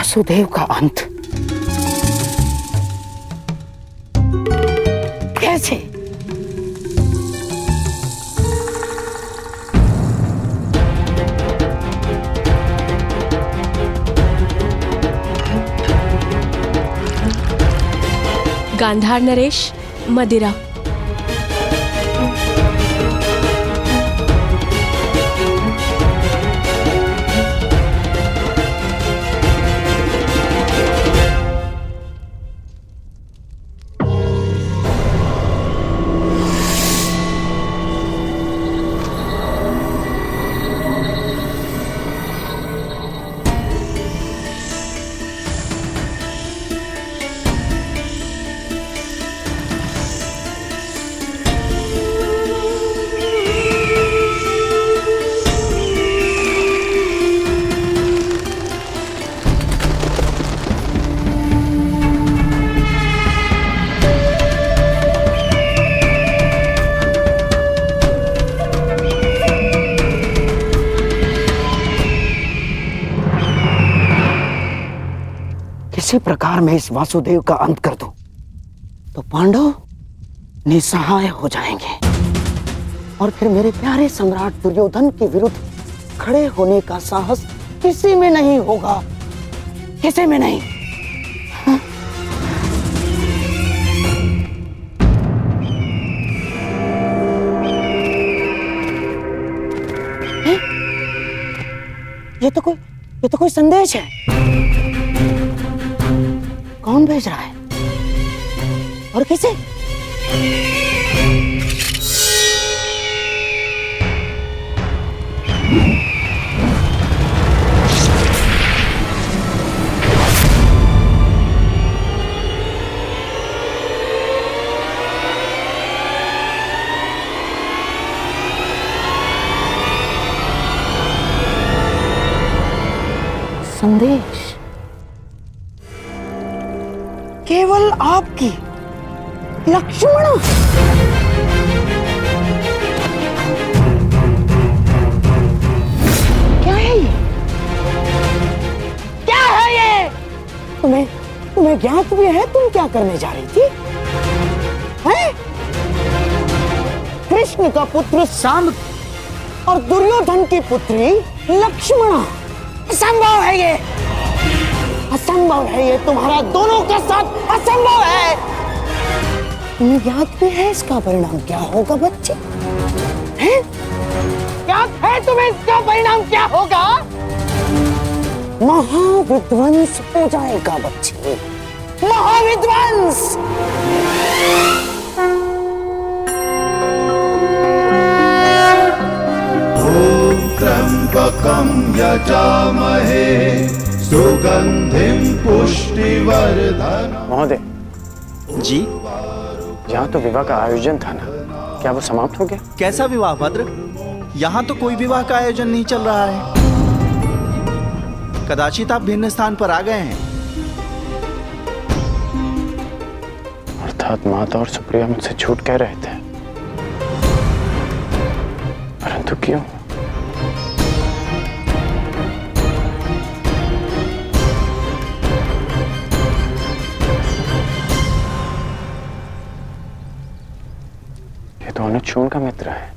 वासुदेव का अंत कैसे? गांधार नरेश, मदिरा। किसी प्रकार मैं इस वासुदेव का अंत कर दूं तो पांडव निसहाय हो जाएंगे और फिर मेरे प्यारे सम्राट दुर्योधन के विरुद्ध खड़े होने का साहस किसी में नहीं होगा, किसी में नहीं। हाँ? ये तो कोई संदेश है। कौन भेज रहा है और किसे? संदेश केवल आपकी लक्ष्मण। क्या है ये? क्या है ये? तुम्हें ज्ञात भी है तुम क्या करने जा रही थी? हैं? कृष्ण का पुत्र सांब और दुर्योधन की पुत्री लक्ष्मणा। असंभव है ये, असंभव है ये, तुम्हारा दोनों के साथ असंभव है। तुम्हें याद भी है इसका परिणाम क्या होगा बच्चे? हैं? याद है तुम्हें इसका परिणाम क्या होगा? महाविध्वंस हो जाएगा बच्चे, महाविध्वंस। त्र्यंबकं यजामहे सुगंधिं पुष्टिवर्धनम्। महोदय जी, यहाँ तो विवाह का आयोजन था ना, क्या वो समाप्त हो गया? कैसा विवाह भद्र? यहाँ तो कोई विवाह का आयोजन नहीं चल रहा है। कदाचित आप भिन्न स्थान पर आ गए हैं। अर्थात माता और सुप्रिया मुझसे झूठ कह रहे थे, परंतु क्यों? ये तो अनुचून का मित्र है।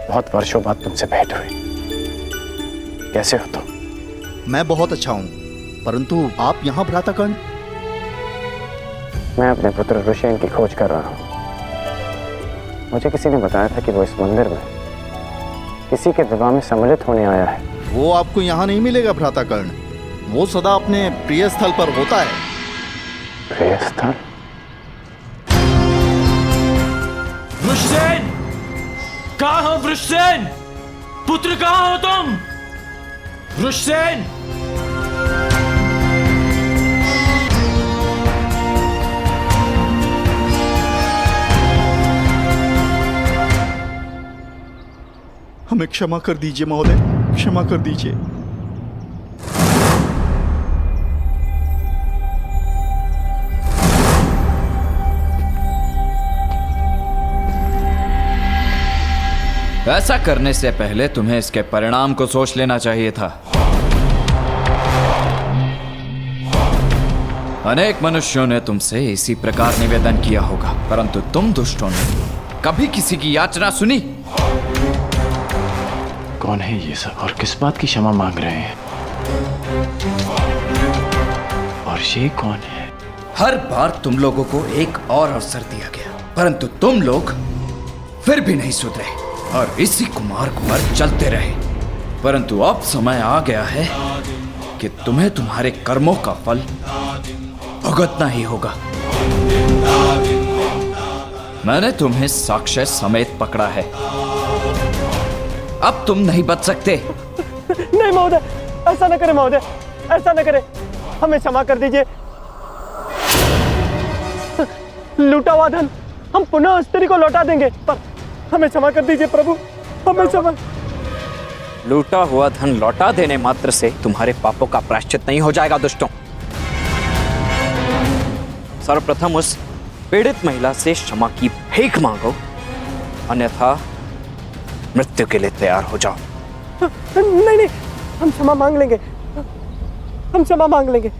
बहुत वर्षों बाद तुमसे भेंट हुई। कैसे हो तुम? मैं बहुत अच्छा हूँ, परंतु आप यहाँ भ्राताकर्ण? मैं अपने पुत्र ऋषेन की खोज कर रहा हूँ। मुझे किसी ने बताया था कि वो इस मंदिर में किसी के विवाह में सम्मिलित होने आया है। वो आपको यहाँ नहीं मिलेगा भ्राताकर्ण, वो सदा अपने प्रिय स्थल पर होता है। प्रिय स्थल? वृषसेन, कहाँ हो वृषसेन? पुत्र कहाँ हो तुम? वृषसेन! हमें क्षमा कर दीजिए महोदय, क्षमा कर दीजिए। ऐसा करने से पहले तुम्हें इसके परिणाम को सोच लेना चाहिए था। अनेक मनुष्यों ने तुमसे इसी प्रकार निवेदन किया होगा, परंतु तुम दुष्टों ने कभी किसी की याचना सुनी? कौन है ये सब और किस बात की क्षमा मांग रहे हैं? और ये कौन है? हर बार तुम लोगों को एक और अवसर दिया गया, परंतु तुम लोग फिर भी नहीं सुधरे और इसी कुमार्ग पर चलते रहे। परंतु अब समय आ गया है कि तुम्हें तुम्हारे कर्मों का फल भुगतना ही होगा। मैंने तुम्हें साक्ष्य समेत पकड़ा है। अब तुम नहीं बच सकते। नहीं महोदय, ऐसा न करें महोदय, ऐसा न करें, हमें क्षमा कर दीजिए। लूटा हुआ धन हम पुनः उस स्त्री को लौटा देंगे, पर हमें क्षमा कर दीजिए प्रभु, हमें क्षमा। लूटा हुआ धन लौटा देने मात्र से तुम्हारे पापों का प्रायश्चित नहीं हो जाएगा दुष्टों। सर्वप्रथम उस पीड़ित महिला से क्षमा की भीख मांगो, अन्यथा मृत्यु के लिए तैयार हो जाओ। नहीं नहीं, हम क्षमा मांग लेंगे, हम क्षमा मांग लेंगे।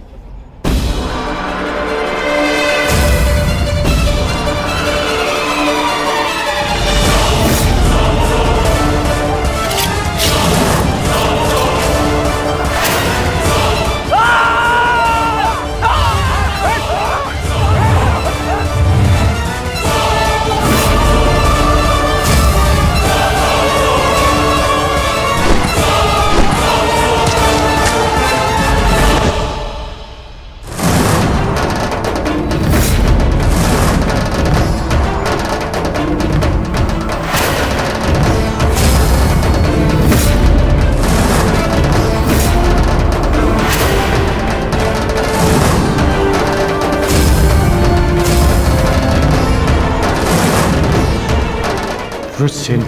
वृषसेन,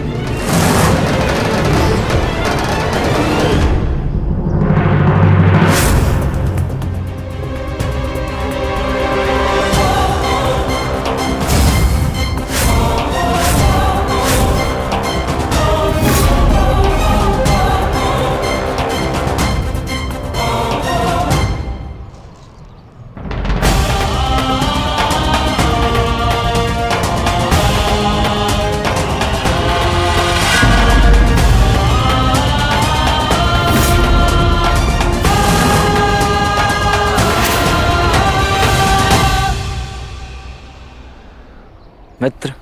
मित्र,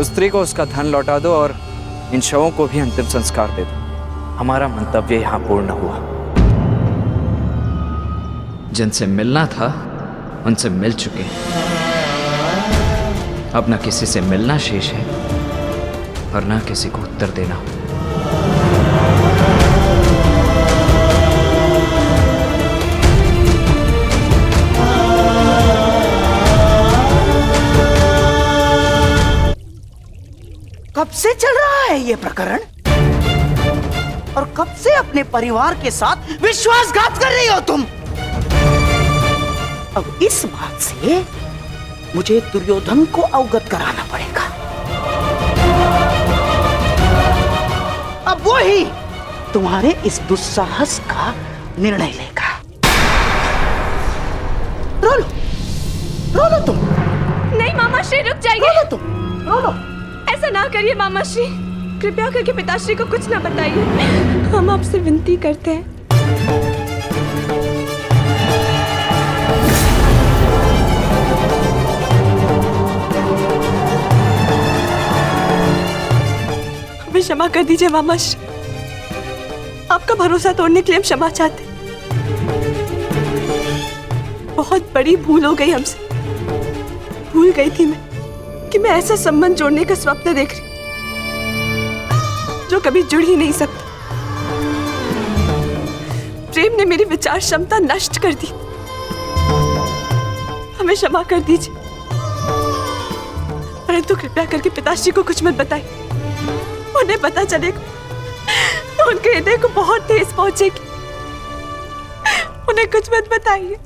उस स्त्री को उसका धन लौटा दो और इन शवों को भी अंतिम संस्कार दे दो। हमारा मंतव्य यहां पूर्ण हुआ। जिनसे मिलना था उनसे मिल चुके, अब न किसी से मिलना शेष है और न किसी को उत्तर देना। कब से चल रहा है ये प्रकरण और कब से अपने परिवार के साथ विश्वासघात कर रही हो तुम? अब इस बात से मुझे दुर्योधन को अवगत कराना पड़ेगा। अब वो ही तुम्हारे इस दुस्साहस का निर्णय लेगा। रो लो तुम। नहीं मामा श्री, रुक जाइए। रो लो तुम, रो लो। ऐसा ना करिए मामा श्री, कृपया करके पिताश्री को कुछ ना बताइए, हम आपसे विनती करते हैं। हमें क्षमा कर दीजिए मामा श्री, आपका भरोसा तोड़ने के लिए हम क्षमा चाहते। बहुत बड़ी भूल हो गई हमसे। भूल गई थी मैं कि मैं ऐसा संबंध जोड़ने का स्वप्न देख रही जो कभी जुड़ ही नहीं सकता। प्रेम ने मेरी विचार क्षमता नष्ट कर दी। हमें क्षमा कर दीजिए, परंतु कृपया करके पिताश्री को कुछ मत बताइए। उन्हें पता चलेगा तो उनके हृदय को बहुत ठेस पहुंचेगी। उन्हें कुछ मत बताइए।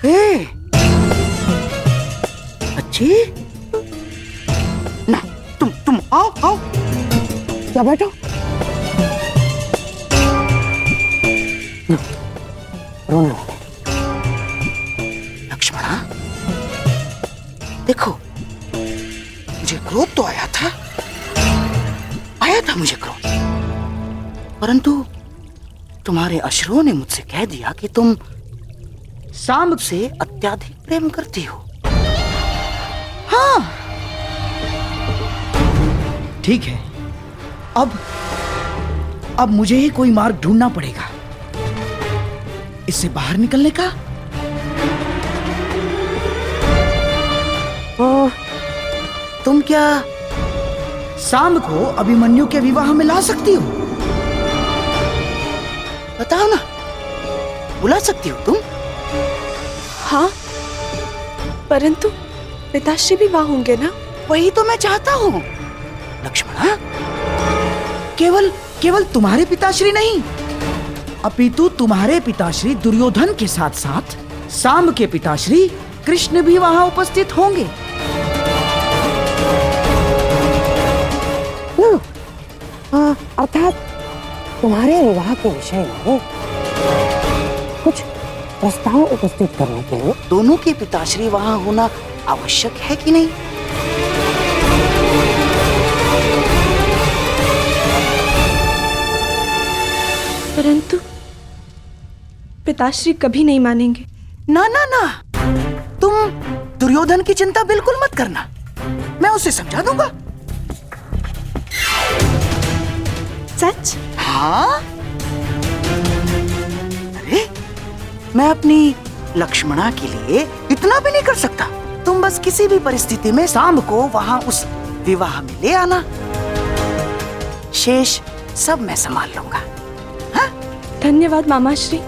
ए, अच्छी ना, तुम आओ आओ। क्या बैठो, रोने वाले। लक्ष्मणा, देखो, मुझे क्रोध तो आया था मुझे क्रोध, परंतु तुम्हारे अश्रुओं ने मुझसे कह दिया कि तुम सांब से अत्याधिक प्रेम करती हो। हाँ, ठीक है। अब मुझे ही कोई मार्ग ढूंढना पड़ेगा इससे बाहर निकलने का। तुम क्या सांब को अभिमन्यु के विवाह में ला सकती हो? बताओ ना, बुला सकती हो तुम? हाँ, परंतु पिताश्री भी वहां होंगे ना? वही तो मैं चाहता हूँ लक्ष्मणा। केवल तुम्हारे पिताश्री नहीं, अपितु तुम्हारे पिताश्री दुर्योधन के साथ साथ सांब के पिताश्री कृष्ण भी वहां उपस्थित होंगे। अर्थात तुम्हारे विवाह के विषय में कुछ प्रस्ताव उपस्थित करने के लिए दोनों के पिताश्री वहां होना आवश्यक है कि नहीं? परंतु पिताश्री कभी नहीं मानेंगे। ना ना ना, तुम दुर्योधन की चिंता बिल्कुल मत करना, मैं उसे समझा दूंगा। सच? हाँ, अरे मैं अपनी लक्ष्मणा के लिए इतना भी नहीं कर सकता। तुम बस किसी भी परिस्थिति में सांब को वहां उस विवाह में ले आना, शेष सब मैं संभाल लूंगा। हाँ? धन्यवाद मामाश्री।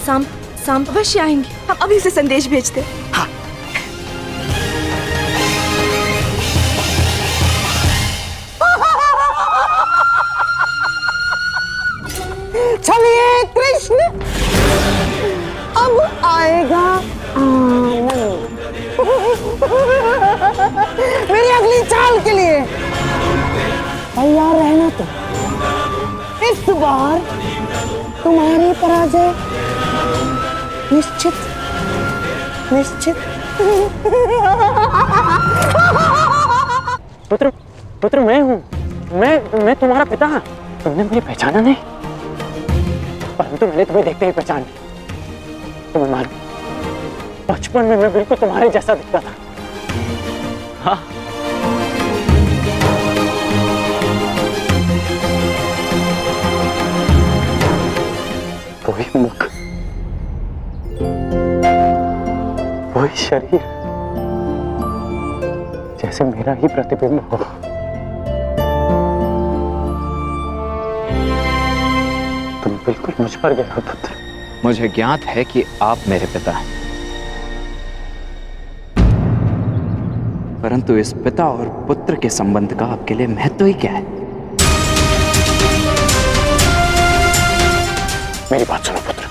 सांब अवश्य आएंगे, हम अभी से संदेश भेजते। हाँ। चलिए कृष्ण, अब आएगा आनंद। मेरी अगली चाल के लिए तैयार रहना। तो इस बार तुम्हारी पराजय निश्चित निश्चित। पुत्र मैं हूँ, मैं तुम्हारा पिता। तुमने मुझे पहचाना नहीं, परंतु मैंने तुम्हें देखते ही पहचान लिया। तुम्हें मालूम, बचपन में मैं बिल्कुल तुम्हारे जैसा दिखता था। हाँ, वही मुख, वही शरीर, जैसे मेरा ही प्रतिबिंब हो। तुम बिल्कुल मुझ पर गए हो पुत्र। मुझे ज्ञात है कि आप मेरे पिता हैं, परंतु इस पिता और पुत्र के संबंध का आपके लिए महत्व ही क्या है? मेरी बात सुनो पुत्र,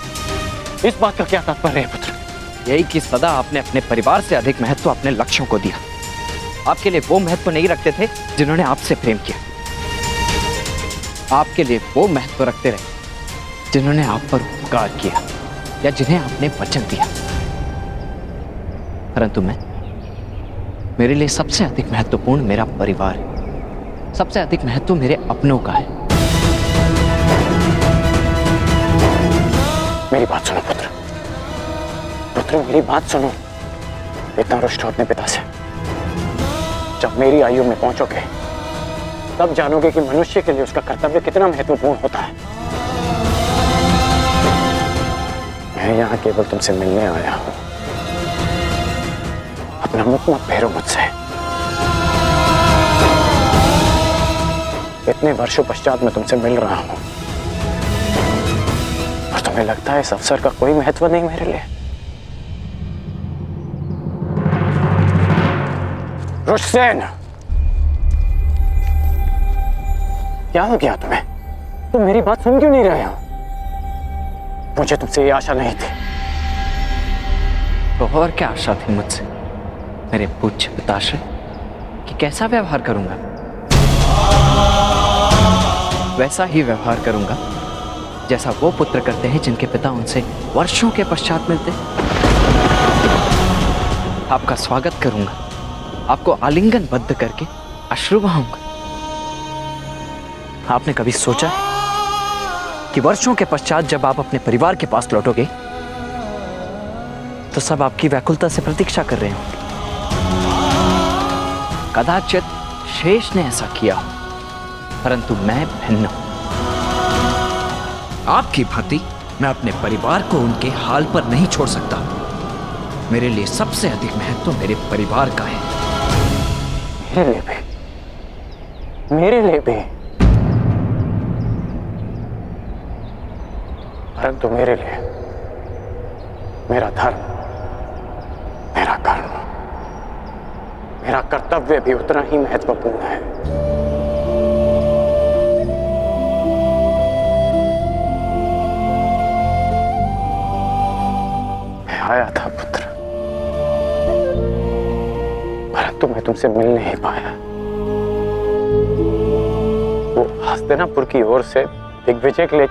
इस बात का क्या तात्पर्य है पुत्र? यही कि सदा आपने अपने परिवार से अधिक महत्व अपने लक्ष्यों को दिया। आपके लिए वो महत्व नहीं रखते थे जिन्होंने आपसे प्रेम किया। आपके लिए वो महत्व रखते रहे जिन्होंने आप पर उपकार किया या जिन्हें आपने वचन दिया। परंतु मेरे लिए सबसे अधिक महत्वपूर्ण मेरा परिवार है। सबसे अधिक महत्व मेरे अपनों का है। मेरी बात सुनो पुत्र, मेरी बात सुनो। इतना रुष्ट हो अपने पिता से। जब मेरी आयु में पहुंचोगे तब जानोगे कि मनुष्य के लिए उसका कर्तव्य कितना महत्वपूर्ण होता है। मैं यहाँ केवल तुमसे मिलने आया हूं। अपना मुख मत फेरो मुझसे। इतने वर्षों पश्चात मैं तुमसे मिल रहा हूं और तुम्हें लगता है इस अवसर का कोई महत्व नहीं मेरे लिए? रुष्सेन, क्या हो गया तुम्हें? तुम मेरी बात सुन क्यों नहीं रहे हो? मुझे तुमसे ये आशा नहीं थी। तो और क्या आशा थी मुझसे मेरे पूज्य पिताश्री कि कैसा व्यवहार करूंगा? वैसा ही व्यवहार करूंगा जैसा वो पुत्र करते हैं जिनके पिता उनसे वर्षों के पश्चात मिलते। आपका स्वागत करूंगा, आपको आलिंगनबद्ध करके अश्रु बहाऊंगा। आपने कभी सोचा है कि वर्षों के पश्चात जब आप अपने परिवार के पास लौटोगे तो सब आपकी व्याकुलता से प्रतीक्षा कर रहे होंगे? कदाचित शेष ने ऐसा किया हो, परंतु मैं भिन्न हूं। आपकी भांति मैं अपने परिवार को उनके हाल पर नहीं छोड़ सकता। मेरे लिए सबसे अधिक महत्व मेरे परिवार का है। मेरे लिए भी, परंतु मेरे लिए मेरा धर्म, मेरा कर्म, मेरा कर्तव्य भी उतना ही महत्वपूर्ण है। मैं आया था पुत्र, परंतु मैं तुमसे मिल नहीं पाया। वो हस्तिनापुर की ओर से दिग्विजय के लिए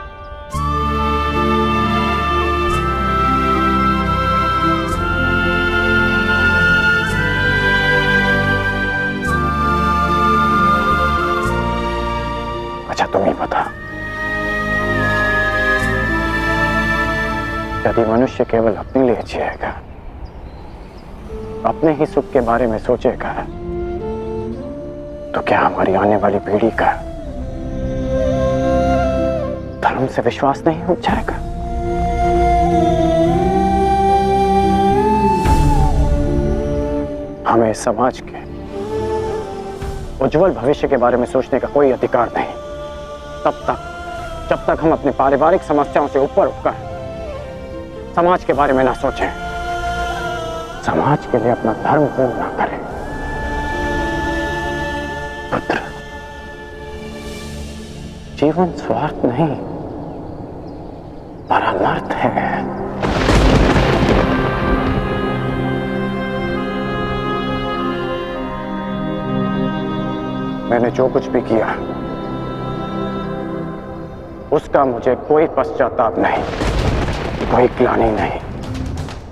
तुम ही बता, यदि मनुष्य केवल अपने लिए जिएगा, अपने ही सुख के बारे में सोचेगा, तो क्या हमारी आने वाली पीढ़ी का धर्म से विश्वास नहीं उठ जाएगा? हमें समाज के उज्जवल भविष्य के बारे में सोचने का कोई अधिकार नहीं जब तक हम अपनी पारिवारिक समस्याओं से ऊपर उठकर समाज के बारे में ना सोचें, समाज के लिए अपना धर्म पूर्ण ना करें। पुत्र, जीवन स्वार्थ नहीं, परमार्थ है। मैंने जो कुछ भी किया उसका मुझे कोई पश्चाताप नहीं, कोई ग्लानि नहीं,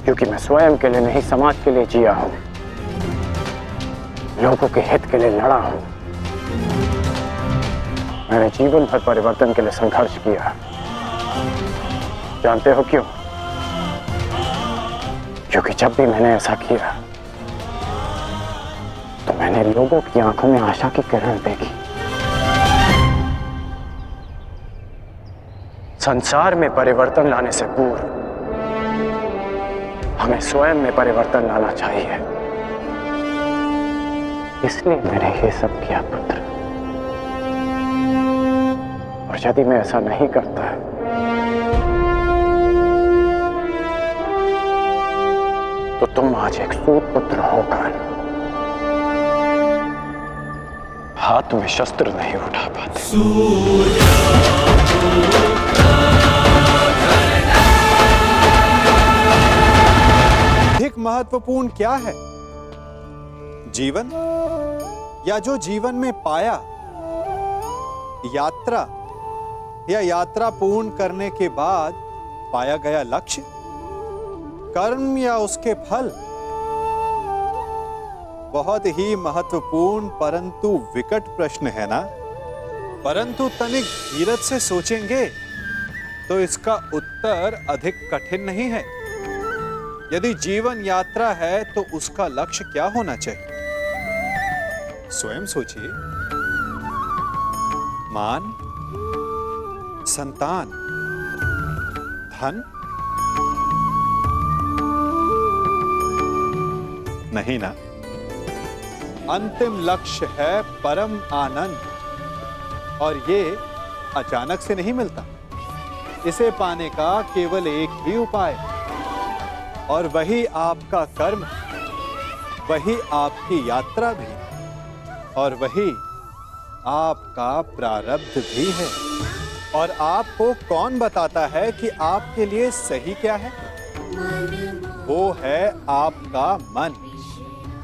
क्योंकि मैं स्वयं के लिए नहीं समाज के लिए जिया हूं, लोगों के हित के लिए लड़ा हूं। मैंने जीवन भर परिवर्तन के लिए संघर्ष किया। जानते हो क्यों? क्योंकि जब भी मैंने ऐसा किया तो मैंने लोगों की आंखों में आशा की किरण देखी। संसार में परिवर्तन लाने से पूर्व हमें स्वयं में परिवर्तन लाना चाहिए। इसलिए मैंने ये सब किया पुत्र। और यदि मैं ऐसा नहीं करता तो तुम आज एक सूत पुत्र होकर हाथ में शस्त्र नहीं उठा पाते। अधिक महत्वपूर्ण क्या है, जीवन या जो जीवन में पाया, यात्रा या यात्रा पूर्ण करने के बाद पाया गया लक्ष्य, कर्म या उसके फल? बहुत ही महत्वपूर्ण परंतु विकट प्रश्न है ना? परंतु तनिक धीरज से सोचेंगे तो इसका उत्तर अधिक कठिन नहीं है। यदि जीवन यात्रा है तो उसका लक्ष्य क्या होना चाहिए? स्वयं सोचिए। मान, संतान, धन? नहीं ना। अंतिम लक्ष्य है परम आनंद, और ये अचानक से नहीं मिलता। इसे पाने का केवल एक ही उपाय, और वही आपका कर्म, वही आपकी यात्रा भी, और वही आपका प्रारब्ध भी है। और आपको कौन बताता है कि आपके लिए सही क्या है? वो है आपका मन,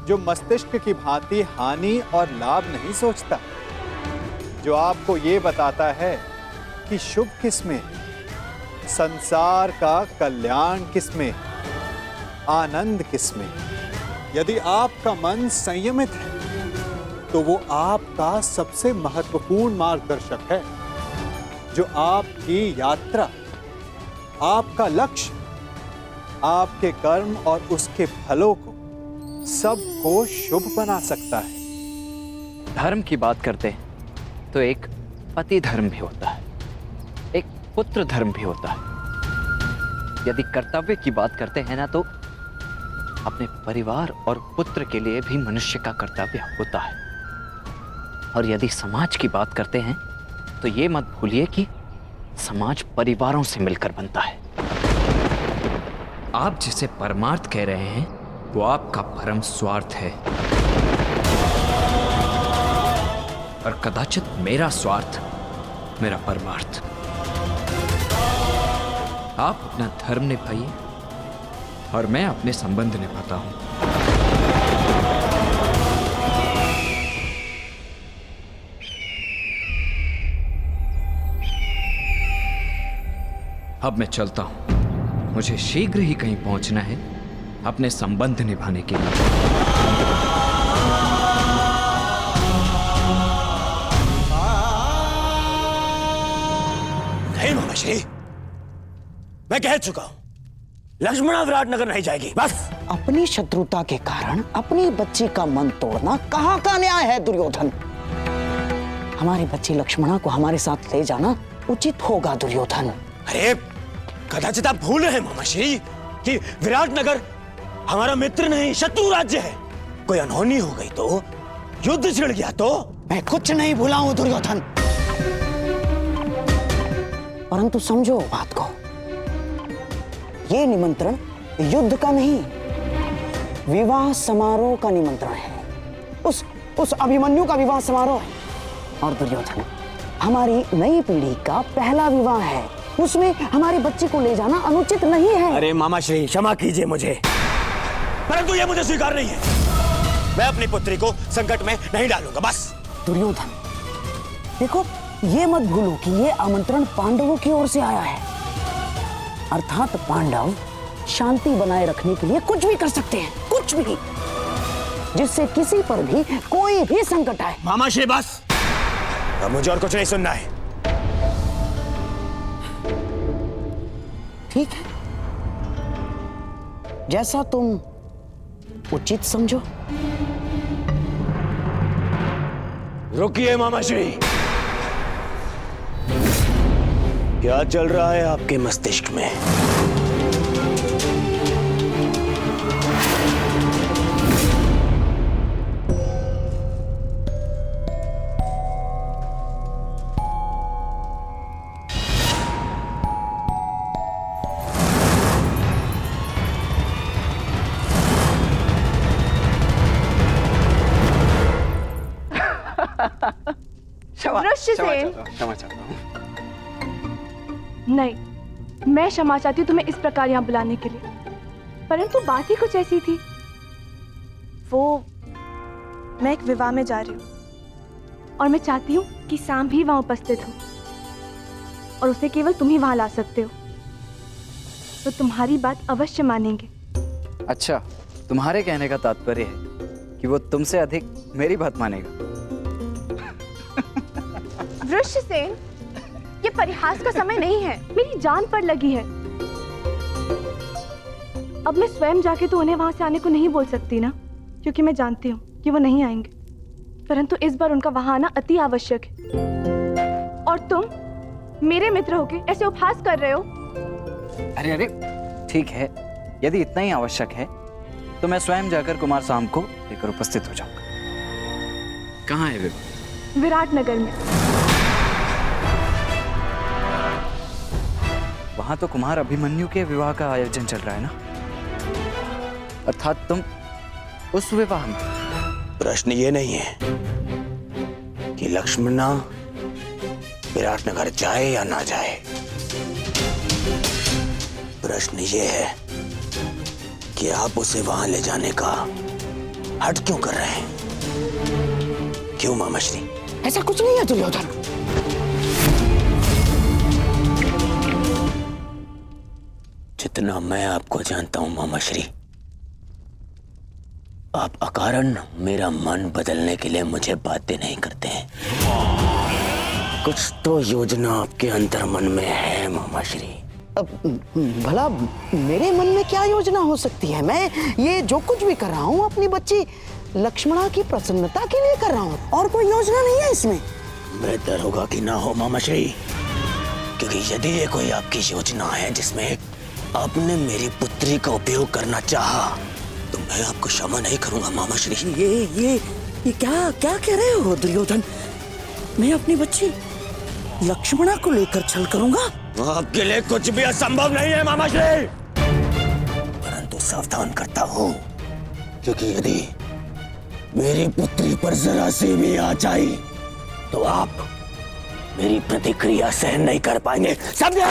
जो मस्तिष्क की भांति हानि और लाभ नहीं सोचता, जो आपको ये बताता है कि शुभ किसमें, संसार का कल्याण किसमें, आनंद किसमें। यदि आपका मन संयमित है तो वो आपका सबसे महत्वपूर्ण मार्गदर्शक है, जो आपकी यात्रा, आपका लक्ष्य, आपके कर्म और उसके फलों को सबको शुभ बना सकता है। धर्म की बात करते हैं तो एक पति धर्म भी होता है, एक पुत्र धर्म भी होता है। यदि कर्तव्य की बात करते हैं ना, तो अपने परिवार और पुत्र के लिए भी मनुष्य का कर्तव्य होता है। और यदि समाज की बात करते हैं तो ये मत भूलिए कि समाज परिवारों से मिलकर बनता है। आप जिसे परमार्थ कह रहे हैं वो आपका परम स्वार्थ है, और कदाचित मेरा स्वार्थ मेरा परमार्थ। आप अपना धर्म निभाइए और मैं अपने संबंध निभाता हूं। अब मैं चलता हूं, मुझे शीघ्र ही कहीं पहुंचना है अपने संबंध निभाने के लिए। नहीं मामाश्री, मैं कह चुका हूं, लक्ष्मणा विराटनगर नहीं जाएगी। बस अपनी शत्रुता के कारण अपनी बच्ची का मन तोड़ना कहाँ का न्याय है दुर्योधन। हमारी बच्ची लक्ष्मणा को हमारे साथ ले जाना उचित होगा दुर्योधन। अरे कदाचित आप भूल रहे हैं मामाश्री कि विराटनगर हमारा मित्र नहीं शत्रु राज्य है। कोई अनहोनी हो गई तो, युद्ध छिड़ गया तो। मैं कुछ नहीं भूला हूं दुर्योधन, परंतु समझो बात को, ये निमंत्रण युद्ध का नहीं, विवाह समारोह का निमंत्रण है। उस अभिमन्यु का विवाह समारोह है। और दुर्योधन हमारी नई पीढ़ी का पहला विवाह है, उसमें हमारी बच्ची को ले जाना अनुचित नहीं है। अरे मामाश्री क्षमा कीजिए मुझे, परंतु ये मुझे स्वीकार नहीं है। मैं अपनी पुत्री को संकट में नहीं डालूंगा। बस दुर्योधन देखो, ये मत भूलो कि ये आमंत्रण पांडवों की ओर से आया है, अर्थात पांडव शांति बनाए रखने के लिए कुछ भी कर सकते हैं, कुछ भी, जिससे किसी पर भी कोई भी संकट आए। मामाश्री बस, अब मुझे और कुछ नहीं सुनना है। ठीक है, जैसा तुम उचित समझो। रुकिए मामाश्री, क्या चल रहा है आपके मस्तिष्क में? क्षमा चाहता हूँ। नहीं, मैं क्षमा चाहती हूँ तुम्हें इस प्रकार यहाँ बुलाने के लिए, परंतु बात ही कुछ ऐसी थी। मैं एक विवाह में जा रही हूँ और मैं चाहती हूँ कि शाम भी वहाँ उपस्थित हो, और उसे केवल तुम ही वहाँ ला सकते हो, तो तुम्हारी बात अवश्य मानेंगे। अच्छा, तुम्हारे कहने का तात्पर्य है कि वो तुमसे अधिक मेरी बात मानेगा। वृषसेन, ये परिहास का समय नहीं है, मेरी जान पर लगी है। अब मैं स्वयं जाके तो उन्हें वहां से आने को नहीं बोल सकती ना, क्योंकि मैं जानती हूँ कि वो नहीं आएंगे, परंतु इस बार उनका वहां आना अति आवश्यक है। और तुम मेरे मित्र होके ऐसे उपहास कर रहे हो। अरे अरे ठीक है, यदि इतना ही आवश्यक है तो मैं स्वयं जाकर कुमार साम को लेकर उपस्थित हो जाऊंगा। कहाँ है विवाह? विराटनगर में। वहां तो कुमार अभिमन्यु के विवाह का आयोजन चल रहा है ना, अर्थात तुम उस विवाह में। प्रश्न ये नहीं है कि लक्ष्मणा विराटनगर जाए या ना जाए, प्रश्न ये है कि आप उसे वहां ले जाने का हट क्यों कर रहे हैं? क्यों मामा श्री? ऐसा कुछ नहीं है दुर्योधन। जितना मैं आपको जानता हूं मामा श्री, आप अकारण मेरा मन बदलने के लिए मुझे बाध्य नहीं करते हैं। कुछ तो योजना आपके अंतर मन में है मामा श्री। अब भला मेरे मन में क्या योजना हो सकती है? मैं ये जो कुछ भी कर रहा हूँ अपनी बच्ची लक्ष्मणा की प्रसन्नता के लिए कर रहा हूँ, और कोई योजना नहीं है इसमें। बेहतर होगा कि ना हो मामा श्री, क्योंकि यदि ये कोई आपकी योजना है जिसमें आपने मेरी पुत्री का उपयोग करना चाहा, तो मैं आपको क्षमा नहीं करूंगा मामा श्री। ये क्या कह रहे हो दुर्योधन? मैं अपनी बच्ची लक्ष्मणा को लेकर छल करूंगा? आपके लिए कुछ भी असंभव नहीं है मामा श्री, परंतु सावधान करता हूँ, क्योंकि यदि मेरी पुत्री पर जरा सी भी आँच आई तो आप मेरी प्रतिक्रिया सहन नहीं कर पाएंगे, समझे?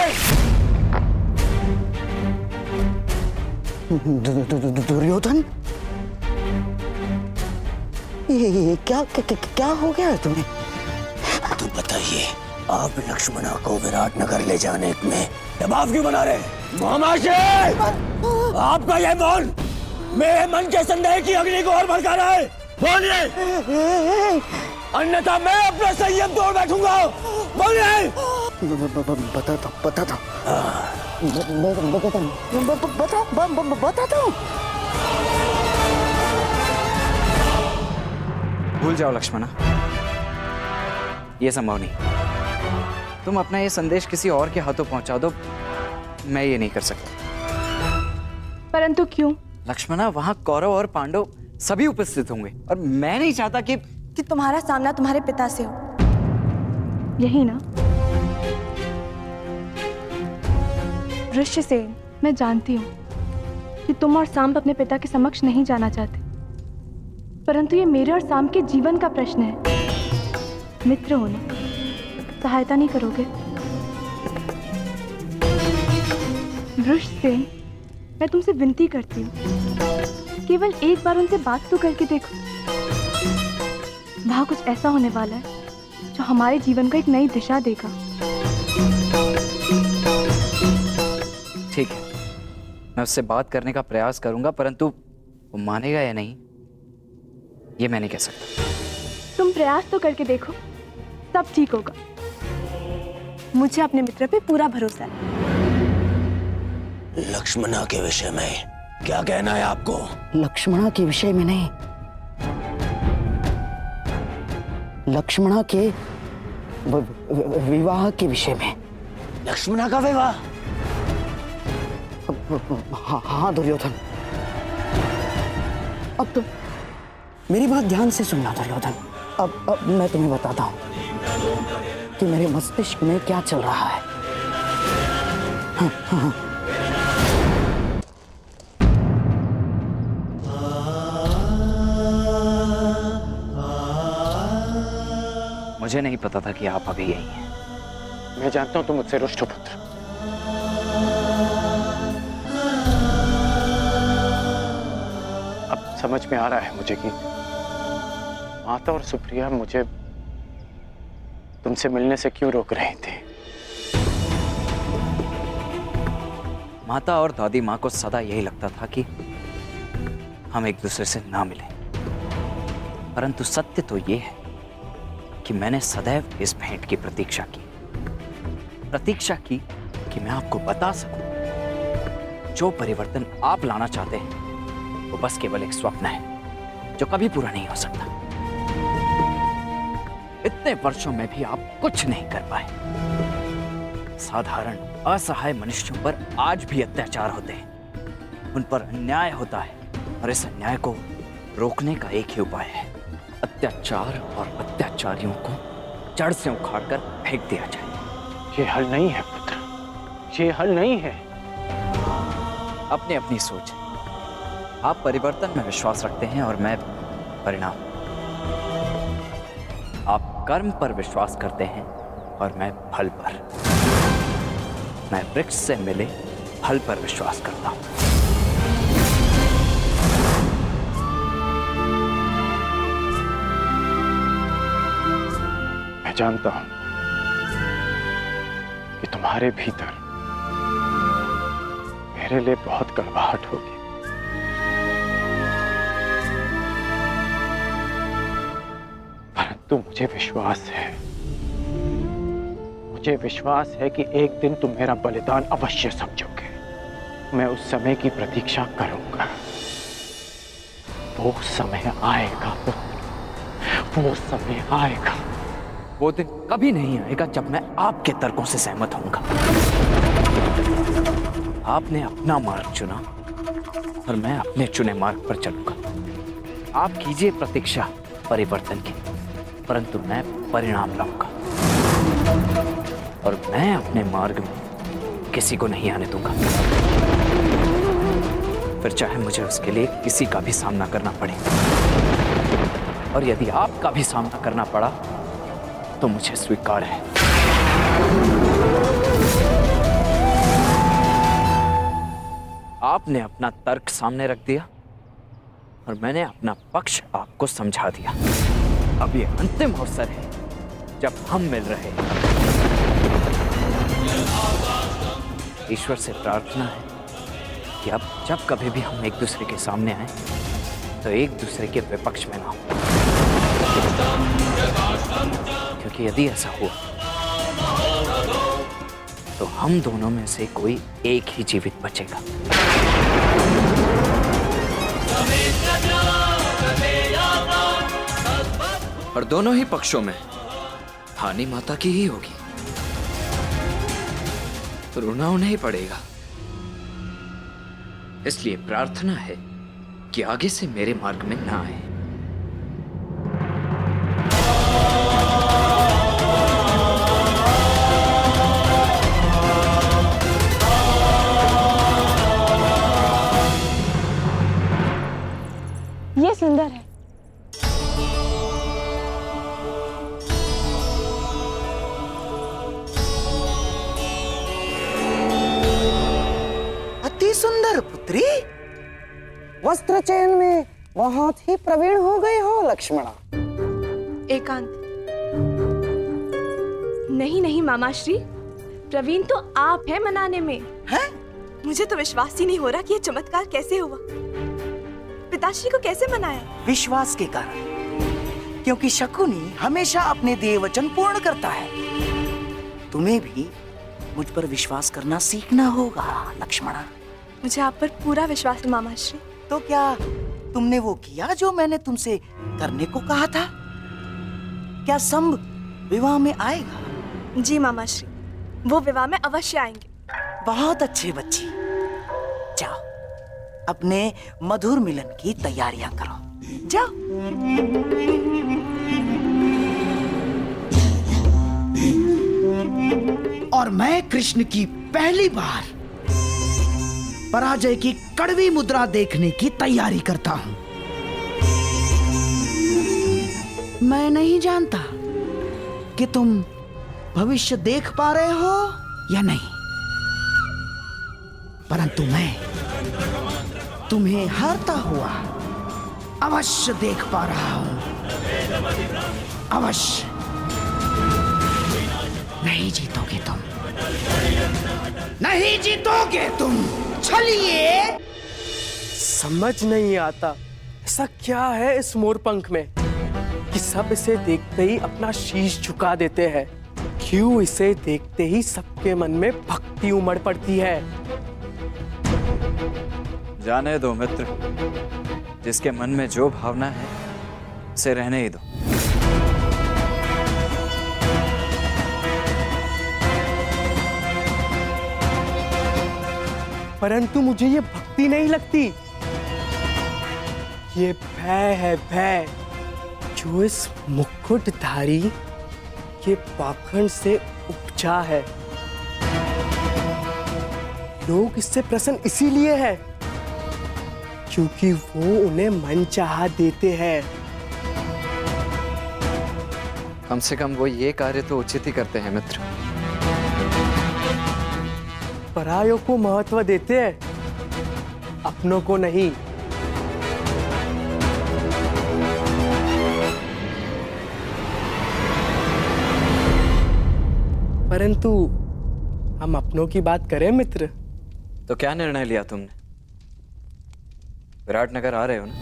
दुर्योधन, ये क्या हो गया है तुम्हें? तो बताइए, आप लक्ष्मणा को विराटनगर ले जाने में दबाव क्यों बना रहे? आपका यह मौन मेरे मन के संदेह की अग्नि को और भड़का रहा है। बोलिए, अन्यथा मैं अपना संयम तोड़ बैठूंगा। बोलिए। बताता हूँ। भूल जाओ लक्ष्मणा, ये संभव नहीं। तुम अपना ये संदेश किसी और के हाथों पहुंचा दो, मैं ये नहीं कर सकता। परंतु क्यों? लक्ष्मणा, वहां कौरव और पांडव सभी उपस्थित होंगे और मैं नहीं चाहता कि तुम्हारा सामना तुम्हारे पिता से हो, यही ना? ऋष्यसेन, मैं जानती हूँ कि तुम और सांब अपने पिता के समक्ष नहीं जाना चाहते, परंतु ये मेरे और सांब के जीवन का प्रश्न है। मित्र होने सहायता नहीं करोगे? ऋष्यसेन, मैं तुमसे विनती करती हूँ, केवल एक बार उनसे बात तो करके देखो। वहां कुछ ऐसा होने वाला है जो हमारे जीवन को एक नई दिशा देगा। ठीक है, मैं उससे बात करने का प्रयास करूंगा, परंतु वो मानेगा या नहीं ये मैं नहीं कह सकता। तुम प्रयास तो करके देखो, सब ठीक होगा। मुझे अपने मित्र पे पूरा भरोसा है। लक्ष्मणा के विषय में क्या कहना है आपको? लक्ष्मणा के विषय में नहीं, लक्ष्मणा के विवाह के विषय में। लक्ष्मणा का विवाह? हाँ दुर्योधन। अब तो मेरी बात ध्यान से सुनना दुर्योधन। अब मैं तुम्हें बताता हूं कि मेरे मस्तिष्क में क्या चल रहा है। हाँ। मुझे नहीं पता था कि आप अभी यही हैं। मैं जानता हूं तुम मुझसे रुष्ट हो पुत्र। अब समझ में आ रहा है मुझे कि माता और सुप्रिया मुझे तुमसे मिलने से क्यों रोक रहे थे। माता और दादी माँ को सदा यही लगता था कि हम एक दूसरे से ना मिलें, परंतु सत्य तो ये है कि मैंने सदैव इस भेंट की प्रतीक्षा की कि मैं आपको बता सकूं जो परिवर्तन आप लाना चाहते हैं वो बस केवल एक स्वप्न है जो कभी पूरा नहीं हो सकता। इतने वर्षों में भी आप कुछ नहीं कर पाए। साधारण असहाय मनुष्यों पर आज भी अत्याचार होते हैं, उन पर अन्याय होता है, और इस अन्याय को रोकने का एक ही उपाय है, अत्याचार और अत्याचारियों को जड़ से उखाड़कर फेंक दिया जाए। ये हल नहीं है पुत्र, ये हल नहीं है। अपनी अपनी सोच है। आप परिवर्तन में विश्वास रखते हैं और मैं परिणाम। आप कर्म पर विश्वास करते हैं और मैं फल पर। मैं वृक्ष से मिले फल पर विश्वास करता हूं। जानता हूं कि तुम्हारे भीतर मेरे लिए बहुत कड़वाहट होगी, परंतु मुझे विश्वास है कि एक दिन तुम मेरा बलिदान अवश्य समझोगे। मैं उस समय की प्रतीक्षा करूंगा। वो समय आएगा पुत्र, वो समय आएगा। वो दिन कभी नहीं आएगा जब मैं आपके तर्कों से सहमत होऊंगा। आपने अपना मार्ग चुना और मैं अपने चुने मार्ग पर चलूंगा। आप कीजिए प्रतीक्षा परिवर्तन की, परंतु मैं परिणाम लाऊंगा और मैं अपने मार्ग में किसी को नहीं आने दूंगा, फिर चाहे मुझे उसके लिए किसी का भी सामना करना पड़े। और यदि आपका भी सामना करना पड़ा तो मुझे स्वीकार है। आपने अपना तर्क सामने रख दिया और मैंने अपना पक्ष आपको समझा दिया। अब ये अंतिम अवसर है जब हम मिल रहे हैं। ईश्वर से प्रार्थना है कि अब जब कभी भी हम एक दूसरे के सामने आए तो एक दूसरे के विपक्ष में ना हो, क्योंकि यदि ऐसा हुआ तो हम दोनों में से कोई एक ही जीवित बचेगा। और दोनों ही पक्षों में हानि माता की ही होगी, रोना उन्हें ही पड़ेगा। इसलिए प्रार्थना है कि आगे से मेरे मार्ग में ना आए। ये सुंदर है। अति सुंदर पुत्री। वस्त्र चयन में बहुत ही प्रवीण हो गए हो लक्ष्मणा। एकांत। नहीं मामाश्री, प्रवीण तो आप हैं मनाने में। हैं? मुझे तो विश्वास ही नहीं हो रहा कि ये चमत्कार कैसे हुआ। पिताश्री को कैसे मनाया? विश्वास के कारण, क्योंकि शकुनी हमेशा अपने दिए वचन पूर्ण करता है। तुम्हें भी मुझ पर विश्वास करना सीखना होगा लक्ष्मणा। मुझे आप पर पूरा विश्वास है मामाश्री। तो क्या तुमने वो किया जो मैंने तुमसे करने को कहा था? क्या संभ विवाह में आएगा? जी मामाश्री, वो विवाह में अवश्य आएंगे। बहुत अच्छे बच्ची। जाओ अपने मधुर मिलन की तैयारियां करो। जाओ। और मैं कृष्ण की पहली बार पराजय की कड़वी मुद्रा देखने की तैयारी करता हूं। मैं नहीं जानता कि तुम भविष्य देख पा रहे हो या नहीं, परंतु मैं तुम्हें हारता हुआ अवश्य देख पा रहा हूं। अवश्य। नहीं जीतोगे तुम, नहीं जीतोगे तुम। चलिए। समझ नहीं आता ऐसा क्या है इस मोरपंख में कि सब इसे देखते ही अपना शीश झुका देते हैं। क्यों इसे देखते ही सबके मन में भक्ति उमड़ पड़ती है। जाने दो मित्र, जिसके मन में जो भावना है उसे रहने ही दो। परंतु मुझे ये भक्ति नहीं लगती, ये भय है, भय जो इस मुकुटधारी के पाखंड से उपजा है। लोग इससे प्रसन्न इसीलिए है क्योंकि वो उन्हें मनचाहा देते हैं। कम से कम वो ये कार्य तो उचित ही करते हैं मित्र। परायों को महत्व देते हैं, अपनों को नहीं। परंतु हम अपनों की बात करें मित्र। तो क्या निर्णय लिया तुमने? विराटनगर आ रहे हो ना?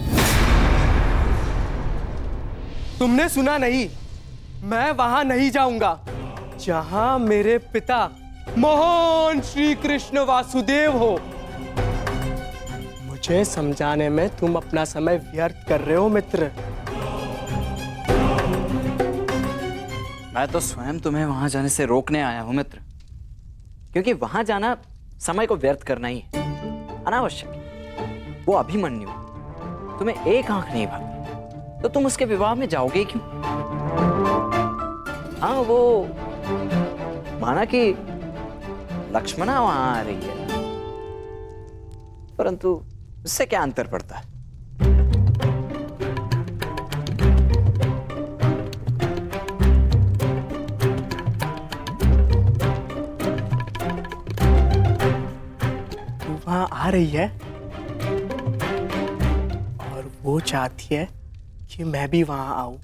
तुमने सुना नहीं, मैं वहां नहीं जाऊंगा जहां मेरे पिता महान श्री कृष्ण वासुदेव हो। मुझे समझाने में तुम अपना समय व्यर्थ कर रहे हो मित्र। मैं तो स्वयं तुम्हें वहां जाने से रोकने आया हूं मित्र, क्योंकि वहां जाना समय को व्यर्थ करना ही है, अनावश्यक है। वो अभिमन्यु तुम्हें एक आंख नहीं भाती, तो तुम उसके विवाह में जाओगे क्यों? हाँ, वो माना कि लक्ष्मणा वहां आ रही है, परंतु इससे क्या अंतर पड़ता है? वहां आ रही है और वो चाहती है कि मैं भी वहां आऊं,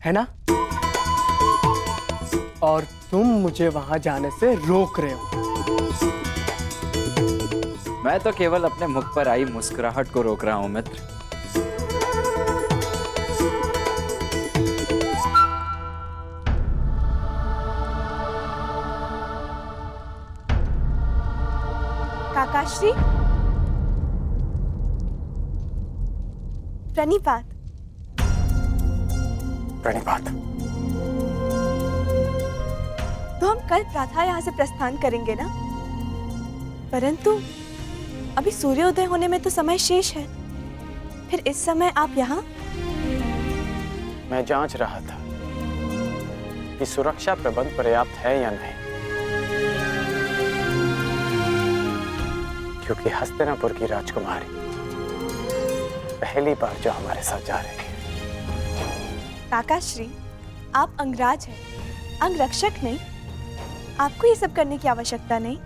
है ना? और तुम मुझे वहां जाने से रोक रहे हो। मैं तो केवल अपने मुख पर आई मुस्कुराहट को रोक रहा हूं मित्र। काकाश्री, प्रणिपात। प्रणिपात। तो हम कल प्रातः यहाँ से प्रस्थान करेंगे ना? परंतु अभी सूर्योदय होने में तो समय शेष है। फिर इस समय आप यहाँ? मैं जांच रहा था कि सुरक्षा प्रबंध पर्याप्त है या नहीं, क्योंकि हस्तिनापुर की राजकुमारी पहली बार जो हमारे साथ जा रही है। काकाश्री, आप अंगराज हैं, अंगरक्षक नहीं। आपको ये सब करने की आवश्यकता नहीं।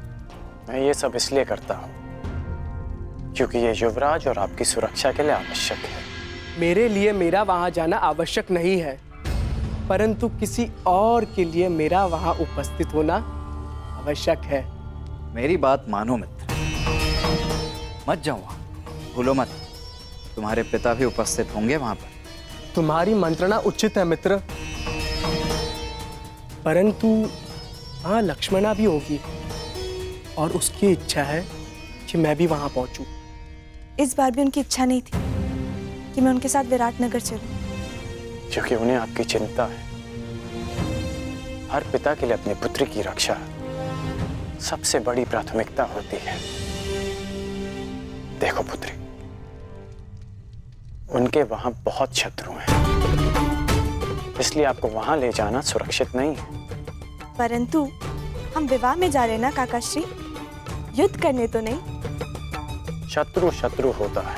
मैं ये सब इसलिए करता हूँ क्योंकि ये युवराज और आपकी सुरक्षा के लिए आवश्यक है। मेरे लिए मेरा वहां जाना आवश्यक नहीं है, परंतु किसी और के लिए मेरा वहां उपस्थित होना आवश्यक है। मेरी बात मानो मित्र, मत जाओ वहां, भूलो मत, तुम्हारे पिता भी उपस्थित होंगे वहां पर। तुम्हारी मंत्रणा उचित है मित्र, परंतु वहां लक्ष्मणा भी होगी और उसकी इच्छा है कि मैं भी वहां पहुंचूं। इस बार भी उनकी इच्छा नहीं थी कि मैं उनके साथ विराटनगर चलूं, क्योंकि उन्हें आपकी चिंता है। हर पिता के लिए अपनी पुत्री की रक्षा सबसे बड़ी प्राथमिकता होती है। देखो पुत्री, उनके वहां बहुत शत्रु हैं, इसलिए आपको वहां ले जाना सुरक्षित नहीं है। परंतु हम विवाह में जा रहे हैं ना काकाश्री, युद्ध करने तो नहीं। शत्रु शत्रु होता है,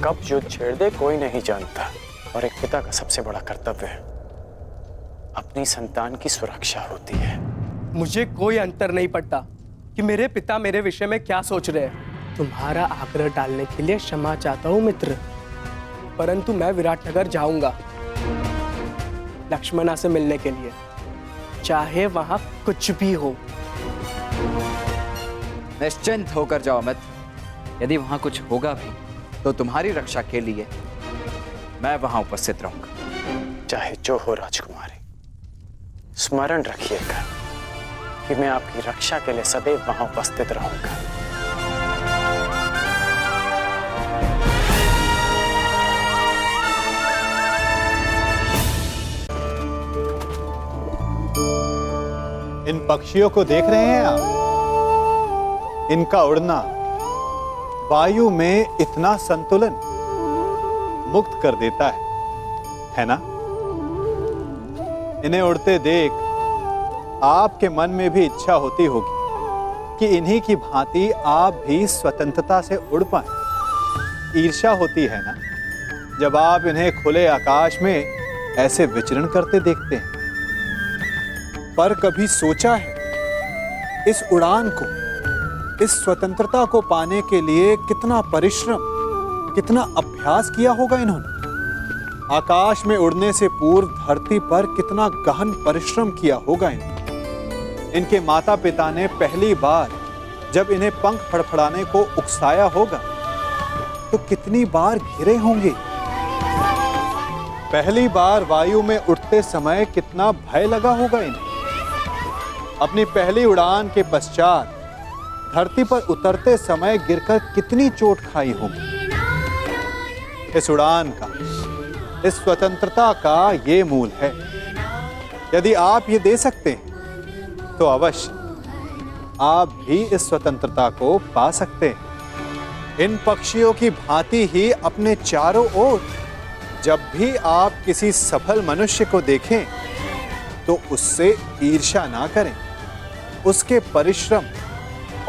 कब युद्ध छेड़ दे कोई नहीं जानता, और एक पिता का सबसे बड़ा कर्तव्य अपनी संतान की सुरक्षा होती है। मुझे कोई अंतर नहीं पड़ता कि मेरे पिता मेरे विषय में क्या सोच रहे हैं। तुम्हारा आग्रह डालने के लिए क्षमा चाहता हूं मित्र, परंतु मैं विराटनगर जाऊंगा लक्ष्मणा से मिलने के लिए, चाहे वहां कुछ भी हो। निश्चिंत होकर जाओ मित्र, यदि वहां कुछ होगा भी तो तुम्हारी रक्षा के लिए मैं वहां उपस्थित रहूंगा। चाहे जो हो राजकुमारी, स्मरण रखिएगा कि मैं आपकी रक्षा के लिए सदैव वहां उपस्थित रहूंगा। इन पक्षियों को देख रहे हैं आप? इनका उड़ना वायु में इतना संतुलन मुक्त कर देता है ना? इन्हें उड़ते देख आपके मन में भी इच्छा होती होगी कि इन्हीं की भांति आप भी स्वतंत्रता से उड़ पाएं। ईर्ष्या होती है ना जब आप इन्हें खुले आकाश में ऐसे विचरण करते देखते हैं। पर कभी सोचा है इस उड़ान को, इस स्वतंत्रता को पाने के लिए कितना परिश्रम, कितना अभ्यास किया होगा इन्होंने? आकाश में उड़ने से पूर्व धरती पर कितना गहन परिश्रम किया होगा इन्हें। इनके माता पिता ने पहली बार जब इन्हें पंख फड़फड़ाने को उकसाया होगा तो कितनी बार गिरे होंगे। पहली बार वायु में उड़ते समय कितना भय लगा होगा इन्हें। अपनी पहली उड़ान के पश्चात धरती पर उतरते समय गिरकर कितनी चोट खाई होगी। इस उड़ान का, इस स्वतंत्रता का ये मूल है। यदि आप ये दे सकते हैं तो अवश्य आप भी इस स्वतंत्रता को पा सकते हैं। इन पक्षियों की भांति ही अपने चारों ओर जब भी आप किसी सफल मनुष्य को देखें तो उससे ईर्ष्या ना करें। उसके परिश्रम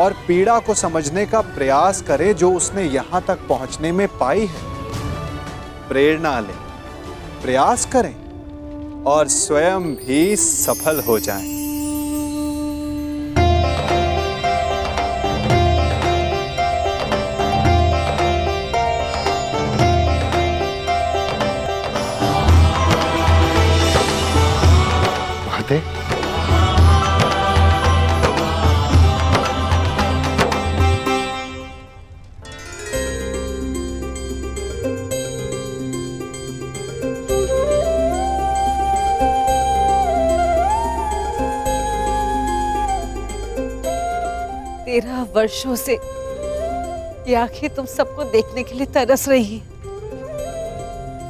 और पीड़ा को समझने का प्रयास करें जो उसने यहां तक पहुंचने में पाई है। प्रेरणा लें, प्रयास करें और स्वयं भी सफल हो जाएं। माते, तेरह वर्षों से ये आंखें तुम सबको देखने के लिए तरस रही हैं।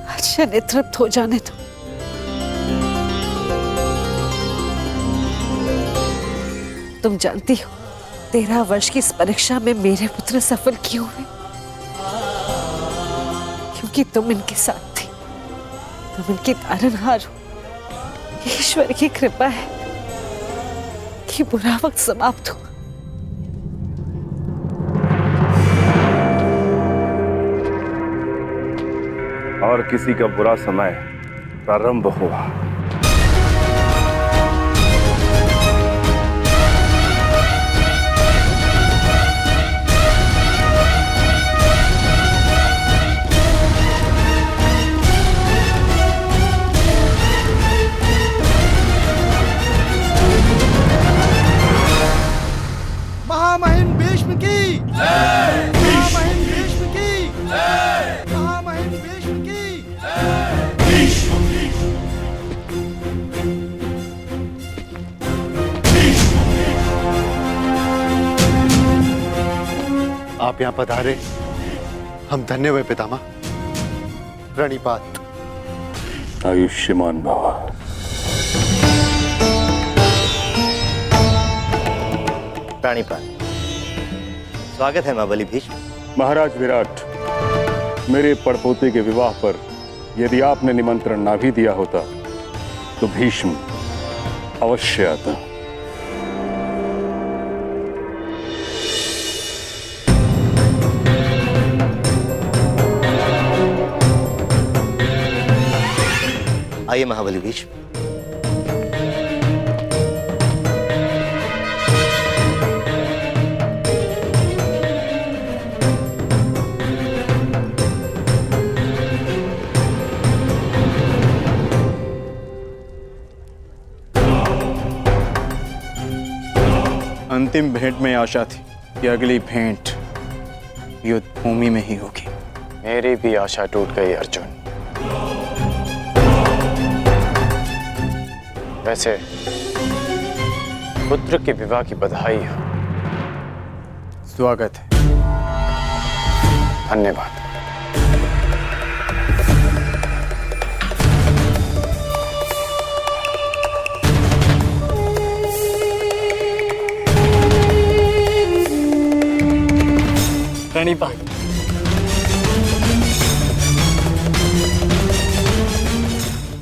अच्छा नेतृत्व हो जाने दो। तुम जानती हो 13 वर्ष की इस परीक्षा में मेरे पुत्र सफल क्यों हुए? क्योंकि तुम इनके साथ थी, तुम इनके तारनहार हो। ईश्वर की कृपा है कि बुरा वक्त समाप्त हुआ। और किसी का बुरा समय प्रारंभ हुआ। महामहिम भीष्म की जय। महामहिम भीष्म की जय। महामहिम भीष्म की आप यहाँ पधारे, हम धन्य हुए पितामह। प्रणिपात। आयुष्मान भव। प्राणिपात। स्वागत है महाबली भीष्म। महाराज विराट, मेरे पड़पोते के विवाह पर यदि आपने निमंत्रण ना भी दिया होता तो भीष्म अवश्य आता। आइए महाबली भीष्म। अंतिम भेंट में आशा थी कि अगली भेंट युद्ध भूमि में ही होगी। मेरी भी आशा टूट गई अर्जुन। वैसे पुत्र के विवाह की बधाई हो। स्वागत है। धन्यवाद। प्रणिपात।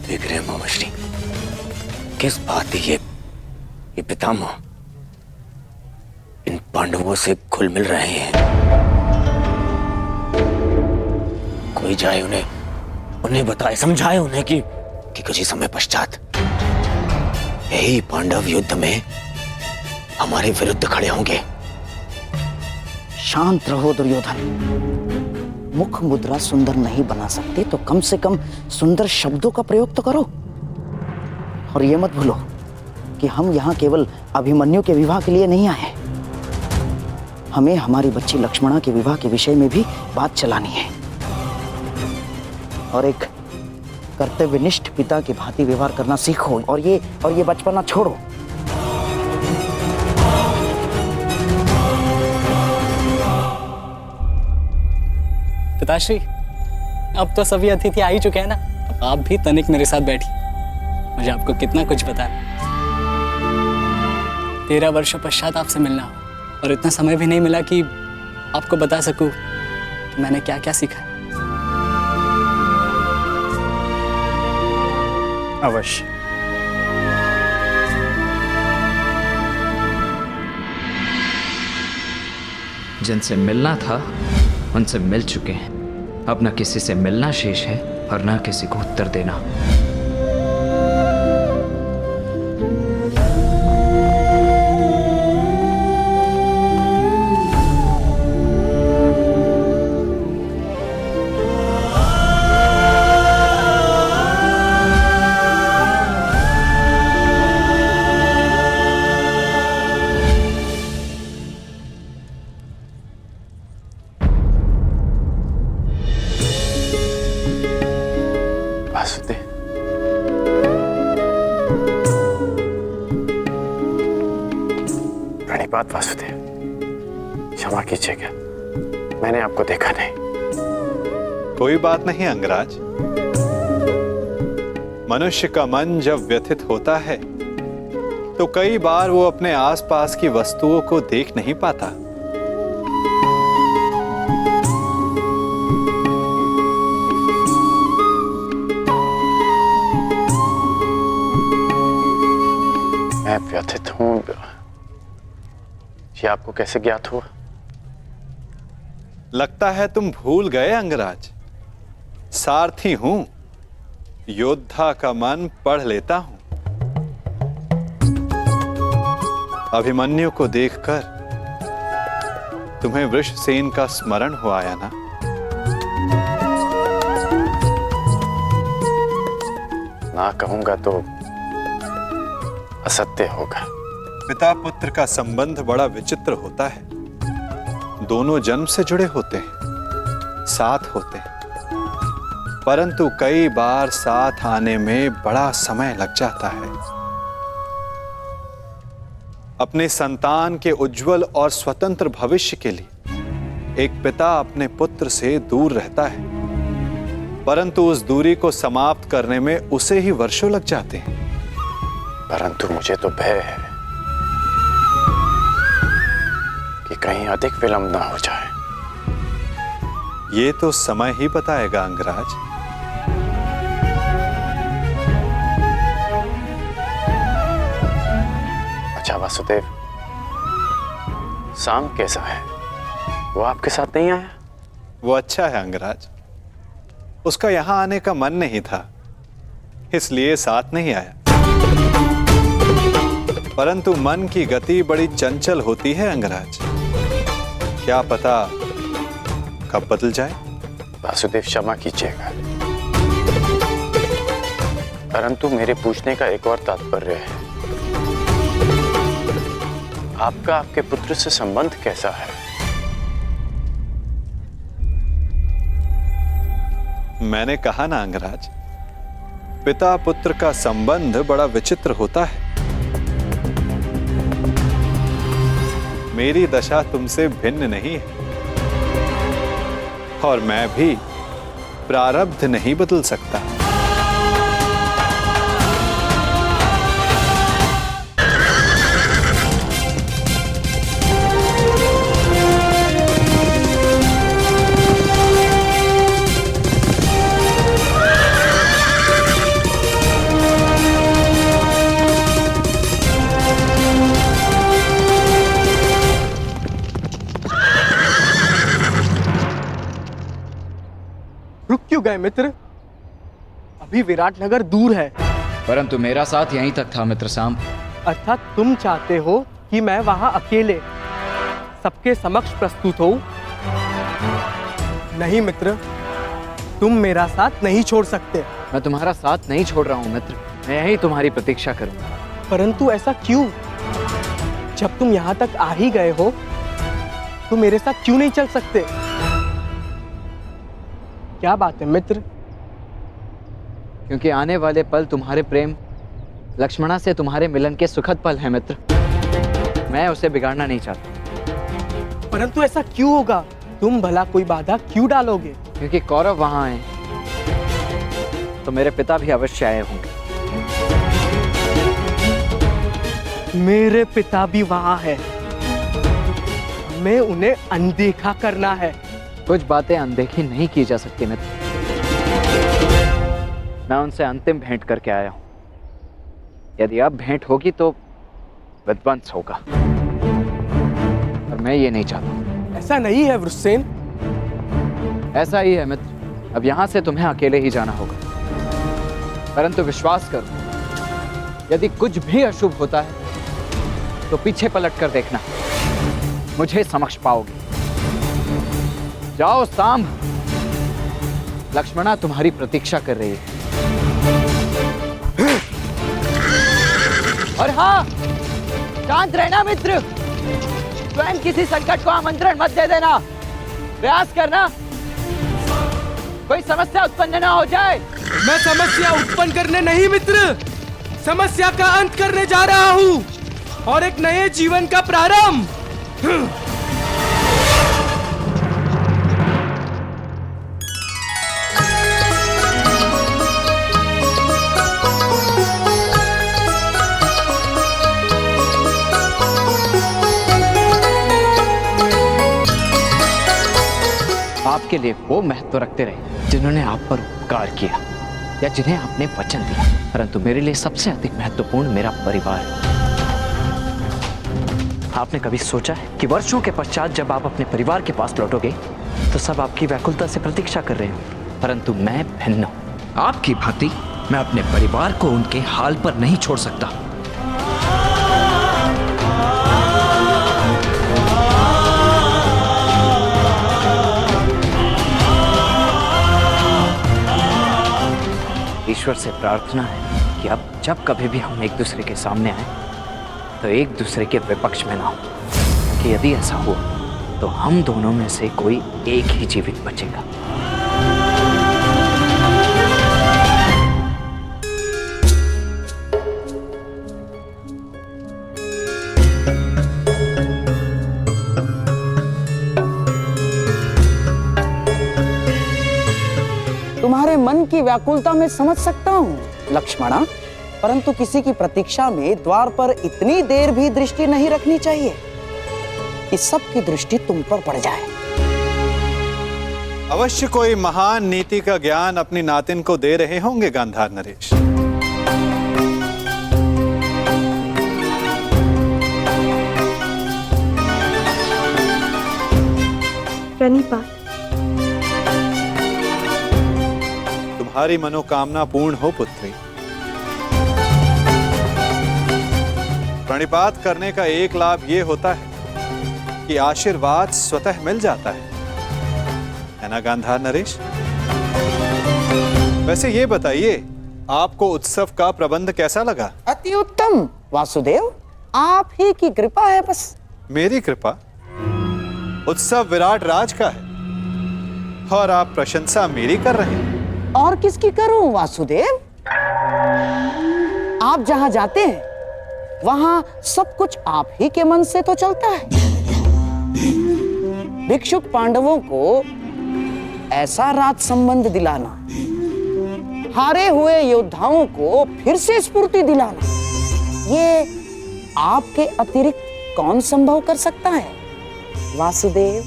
देख रहे मामाश्री, किस बात ये पितामह इन पांडवों से घुल मिल रहे हैं। कोई जाए उन्हें बताए, समझाए उन्हें कि कुछ ही समय पश्चात यही पांडव युद्ध में हमारे विरुद्ध खड़े होंगे। शांत रहो दुर्योधन। मुख मुद्रा सुंदर नहीं बना सकते तो कम से कम सुंदर शब्दों का प्रयोग तो करो। और ये मत भूलो कि हम यहाँ केवल अभिमन्यु के विवाह के लिए नहीं आए, हमें हमारी बच्ची लक्ष्मणा के विवाह के विषय में भी बात चलानी है। और एक कर्तव्यनिष्ठ पिता की भांति व्यवहार करना सीखो और ये बचपना छोड़ो। पिताश्री, अब तो सभी अतिथि आ ही चुके हैं ना, आप भी तनिक मेरे साथ बैठी, मुझे आपको कितना कुछ बताना। 13 वर्षों पश्चात आपसे मिलना और इतना समय भी नहीं मिला कि आपको बता सकूं कि मैंने क्या क्या सीखा। अवश्य। जिनसे मिलना था उनसे मिल चुके हैं, अब न किसी से मिलना शेष है और न किसी को उत्तर देना। प्रणिपात वासुदेव, क्षमा कीजिएगा, मैंने आपको देखा नहीं। कोई बात नहीं अंगराज, मनुष्य का मन जब व्यथित होता है तो कई बार वो अपने आसपास की वस्तुओं को देख नहीं पाता। मैं व्यथित हूं, ये आपको कैसे ज्ञात हुआ? लगता है तुम भूल गए अंगराज, सारथी हूं, योद्धा का मन पढ़ लेता हूं। अभिमन्यु को देखकर तुम्हें वृषसेन का स्मरण हो आया ना? ना कहूंगा तो असत्य होगा। पिता पुत्र का संबंध बड़ा विचित्र होता है। दोनों जन्म से जुड़े होते हैं, साथ होते हैं, परंतु कई बार साथ आने में बड़ा समय लग जाता है। अपने संतान के उज्जवल और स्वतंत्र भविष्य के लिए एक पिता अपने पुत्र से दूर रहता है, परंतु उस दूरी को समाप्त करने में उसे ही वर्षों लग जाते हैं। परंतु मुझे तो भय है कि कहीं अधिक विलंब ना हो जाए। ये तो समय ही बताएगा अंगराज। अच्छा वासुदेव, शाम कैसा है? वो आपके साथ नहीं आया? वो अच्छा है अंगराज, उसका यहां आने का मन नहीं था, इसलिए साथ नहीं आया। परंतु मन की गति बड़ी चंचल होती है अंगराज, क्या पता कब बदल जाए। वासुदेव क्षमा कीजिएगा, परंतु मेरे पूछने का एक और तात्पर्य है। आपका आपके पुत्र से संबंध कैसा है? मैंने कहा ना अंगराज, पिता पुत्र का संबंध बड़ा विचित्र होता है। मेरी दशा तुमसे भिन्न नहीं है और मैं भी प्रारब्ध नहीं बदल सकता। रुक क्यों गए मित्र? अभी विराटनगर दूर है। परंतु मेरा साथ यहीं तक था मित्र सांब। अर्थात तुम चाहते हो कि मैं वहां अकेले सबके समक्ष प्रस्तुत हूं? नहीं मित्र, तुम मेरा साथ नहीं छोड़ सकते। मैं तुम्हारा साथ नहीं छोड़ रहा हूँ मित्र, मैं यही तुम्हारी प्रतीक्षा करूंगा। परंतु ऐसा क्यों? जब तुम यहाँ तक आ ही गए हो तो मेरे साथ क्यों नहीं चल सकते? क्या बात है मित्र? क्योंकि आने वाले पल तुम्हारे प्रेम लक्ष्मणा से तुम्हारे मिलन के सुखद पल हैं मित्र। मैं उसे बिगाड़ना नहीं चाहता। परंतु ऐसा क्यों होगा? तुम भला कोई बाधा क्यों डालोगे? क्योंकि कौरव वहां आए तो मेरे पिता भी अवश्य आए होंगे। मेरे पिता भी वहां है, मैं उन्हें अनदेखा करना है। कुछ बातें अनदेखी नहीं की जा सकती मित्र। मैं उनसे अंतिम भेंट करके आया हूं। यदि अब भेंट होगी तो विध्वंस होगा, और मैं ये नहीं चाहता। ऐसा नहीं है वृषसेन। ऐसा ही है मित्र। अब यहां से तुम्हें अकेले ही जाना होगा, परंतु विश्वास करो, यदि कुछ भी अशुभ होता है तो पीछे पलट कर देखना, मुझे समक्ष पाओगे। जाओ सांब, लक्ष्मणा तुम्हारी प्रतीक्षा कर रही है। और हाँ, शांत रहना मित्र, स्वयं किसी संकट को आमंत्रण मत दे देना। प्रयास करना कोई समस्या उत्पन्न ना हो जाए। मैं समस्या उत्पन्न करने नहीं मित्र, समस्या का अंत करने जा रहा हूँ और एक नए जीवन का प्रारंभ। आपके लिए वो महत्व रखते रहे जिन्होंने आप पर उपकार किया या जिन्हें आपने वचन दिया, परंतु मेरे लिए सबसे अधिक महत्वपूर्ण मेरा परिवार है। आपने कभी सोचा है कि वर्षों के पश्चात जब आप अपने परिवार के पास लौटोगे तो सब आपकी व्याकुलता से प्रतीक्षा कर रहे हो, परंतु मैं भिन्न हूं। आपकी भांति मैं अपने परिवार को उनके हाल पर नहीं छोड़ सकता। ईश्वर से प्रार्थना है कि अब जब कभी भी हम एक दूसरे के सामने आए तो एक दूसरे के विपक्ष में ना हो, कि यदि ऐसा हुआ तो हम दोनों में से कोई एक ही जीवित बचेगा। तुम्हारे मन की व्याकुलता में समझ सकता हूँ लक्ष्मणा, परंतु किसी की प्रतीक्षा में द्वार पर इतनी देर भी दृष्टि नहीं रखनी चाहिए कि सबकी दृष्टि तुम पर पड़ जाए। अवश्य कोई महान नीति का ज्ञान अपनी नातिन को दे रहे होंगे गांधार नरेश। प्रणिपात। तुम्हारी मनोकामना पूर्ण हो पुत्री। प्रणिपात करने का एक लाभ ये होता है कि आशीर्वाद स्वतः मिल जाता है ना गांधार नरेश? वैसे ये बताइए, आपको उत्सव का प्रबंध कैसा लगा? अति उत्तम वासुदेव, आप ही की कृपा है बस। मेरी कृपा? उत्सव विराट राज का है और आप प्रशंसा मेरी कर रहे हैं। और किसकी करूं वासुदेव? आप जहां जाते हैं वहां सब कुछ आप ही के मन से तो चलता है। भिक्षुक पांडवों को ऐसा राज संबंध दिलाना, हारे हुए योद्धाओं को फिर से स्फूर्ति दिलाना, ये आपके अतिरिक्त कौन संभव कर सकता है वासुदेव?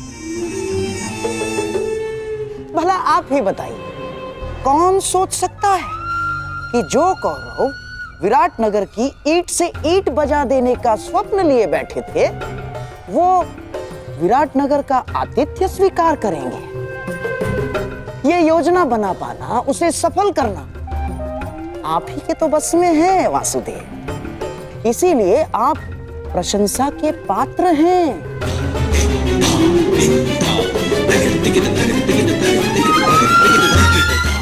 भला आप ही बताइए, कौन सोच सकता है कि जो कौरव विराट नगर की ईंट से ईंट बजा देने का स्वप्न लिए बैठे थे, वो विराट नगर का आतिथ्य स्वीकार करेंगे? ये योजना बना पाना, उसे सफल करना आप ही के तो बस में है वासुदेव। इसीलिए आप प्रशंसा के पात्र हैं।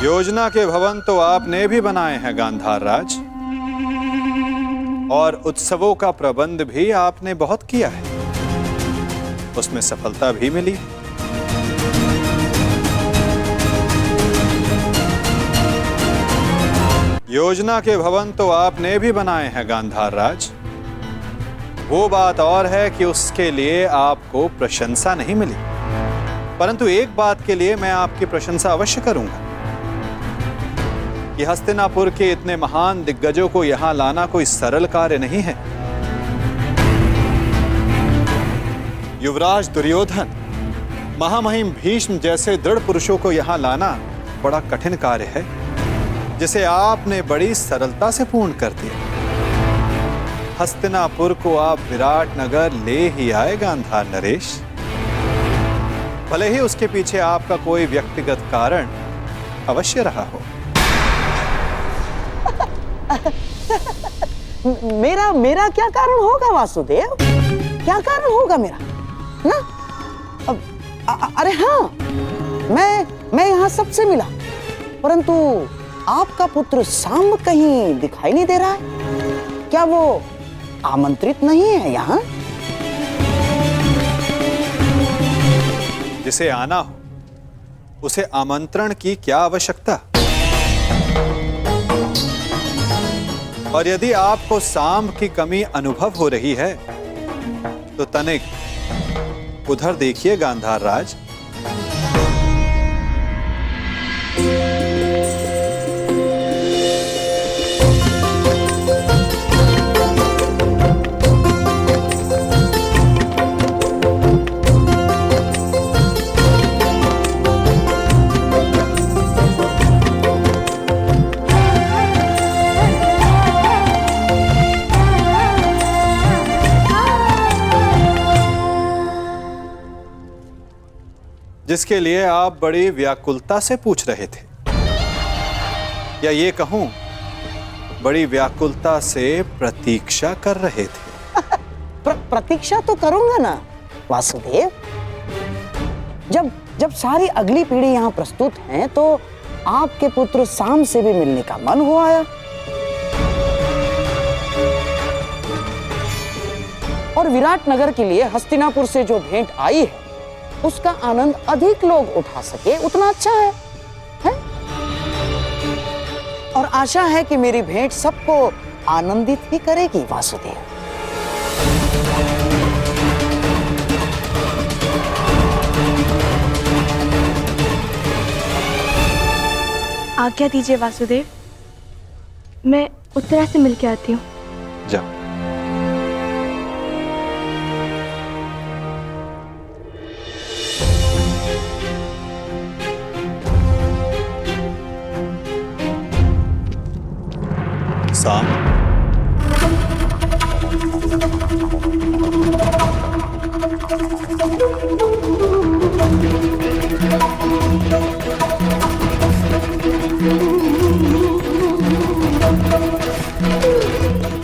योजना के भवन तो आपने भी बनाए हैं गांधार राज, और उत्सवों का प्रबंध भी आपने बहुत किया है, उसमें सफलता भी मिली है। योजना के भवन तो आपने भी बनाए हैं गांधार राज, वो बात और है कि उसके लिए आपको प्रशंसा नहीं मिली, परंतु एक बात के लिए मैं आपकी प्रशंसा अवश्य करूंगा कि हस्तिनापुर के इतने महान दिग्गजों को यहां लाना कोई सरल कार्य नहीं है। युवराज दुर्योधन, महामहिम भीष्म जैसे दृढ़ पुरुषों को यहां लाना बड़ा कठिन कार्य है, जिसे आपने बड़ी सरलता से पूर्ण कर दिया। हस्तिनापुर को आप विराट नगर ले ही आए गांधार नरेश, भले ही उसके पीछे आपका कोई व्यक्तिगत कारण अवश्य रहा हो। मेरा क्या कारण होगा वासुदेव? क्या कारण होगा मेरा ना? अरे हाँ, मैं यहाँ सबसे मिला, परंतु आपका पुत्र सांब कहीं दिखाई नहीं दे रहा है। क्या वो आमंत्रित नहीं है यहाँ? जिसे आना हो उसे आमंत्रण की क्या आवश्यकता? और यदि आपको सांब की कमी अनुभव हो रही है तो तनिक उधर देखिए गांधार राज। जिसके लिए आप बड़ी व्याकुलता से पूछ रहे थे, या ये कहूं बड़ी व्याकुलता से प्रतीक्षा कर रहे थे। प्रतीक्षा तो करूंगा ना वासुदेव। जब सारी अगली पीढ़ी यहाँ प्रस्तुत है तो आपके पुत्र सांब से भी मिलने का मन हो आया, और विराट नगर के लिए हस्तिनापुर से जो भेंट आई है उसका आनंद अधिक लोग उठा सके उतना अच्छा है? और आशा है कि मेरी भेंट सबको आनंदित ही करेगी वासुदेव। आज्ञा दीजिए वासुदेव, मैं उत्तरा से मिलके आती हूँ। जाओ।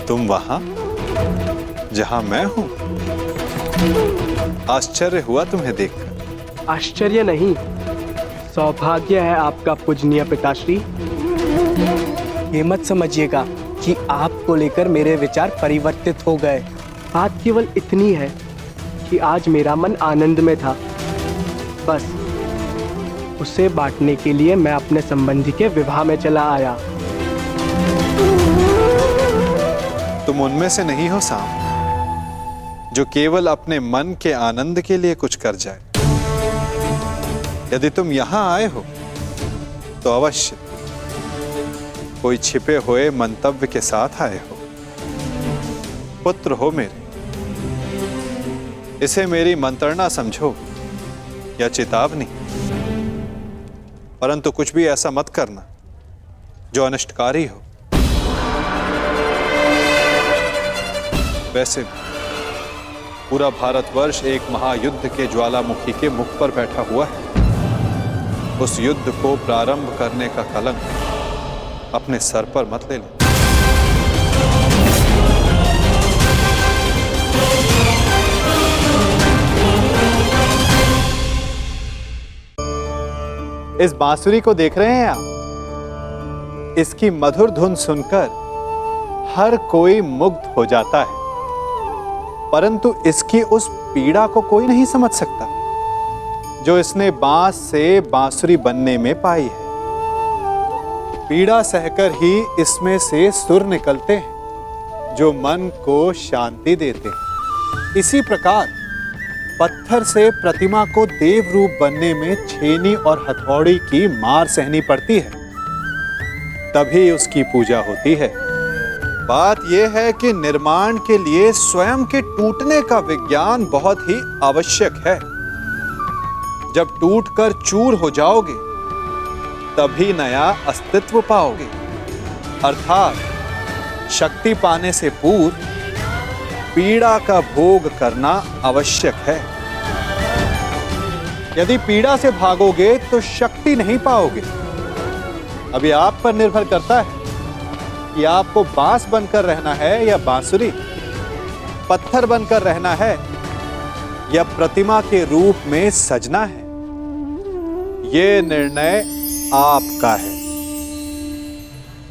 तुम वहां जहां मैं हूं? आश्चर्य हुआ तुम्हें देखकर। आश्चर्य नहीं, सौभाग्य है आपका पूजनीय पिताश्री। ये मत समझिएगा कि आपको लेकर मेरे विचार परिवर्तित हो गए। बात केवल इतनी है कि आज मेरा मन आनंद में था, बस उसे बांटने के लिए मैं अपने संबंधी के विवाह में चला आया। तुम उनमें से नहीं हो सांब जो केवल अपने मन के आनंद के लिए कुछ कर जाए। यदि तुम यहां आए हो तो अवश्य कोई छिपे हुए मंतव्य के साथ आए हो। पुत्र हो मेरे, इसे मेरी मंत्रणा समझो या चेतावनी, परंतु कुछ भी ऐसा मत करना जो अनिष्टकारी हो। वैसे पूरा भारतवर्ष एक महायुद्ध के ज्वालामुखी के मुख पर बैठा हुआ है। उस युद्ध को प्रारंभ करने का कलंक अपने सर पर मत ले लें। इस बांसुरी को देख रहे हैं आप? इसकी मधुर धुन सुनकर हर कोई मुग्ध हो जाता है, परंतु इसकी उस पीड़ा को कोई नहीं समझ सकता जो इसने बांस से बांसुरी बनने में पाई है। पीड़ा सहकर ही इसमें से सुर निकलते हैं जो मन को शांति देते हैं। इसी प्रकार पत्थर से प्रतिमा को देव रूप बनने में छेनी और हथौड़ी की मार सहनी पड़ती है, तभी उसकी पूजा होती है। बात यह है कि निर्माण के लिए स्वयं के टूटने का विज्ञान बहुत ही आवश्यक है। जब टूटकर चूर हो जाओगे तभी नया अस्तित्व पाओगे। अर्थात शक्ति पाने से पूर्व पीड़ा का भोग करना आवश्यक है। यदि पीड़ा से भागोगे तो शक्ति नहीं पाओगे। अभी आप पर निर्भर करता है कि आपको बांस बनकर रहना है या बांसुरी, पत्थर बनकर रहना है या प्रतिमा के रूप में सजना है। यह निर्णय आपका है।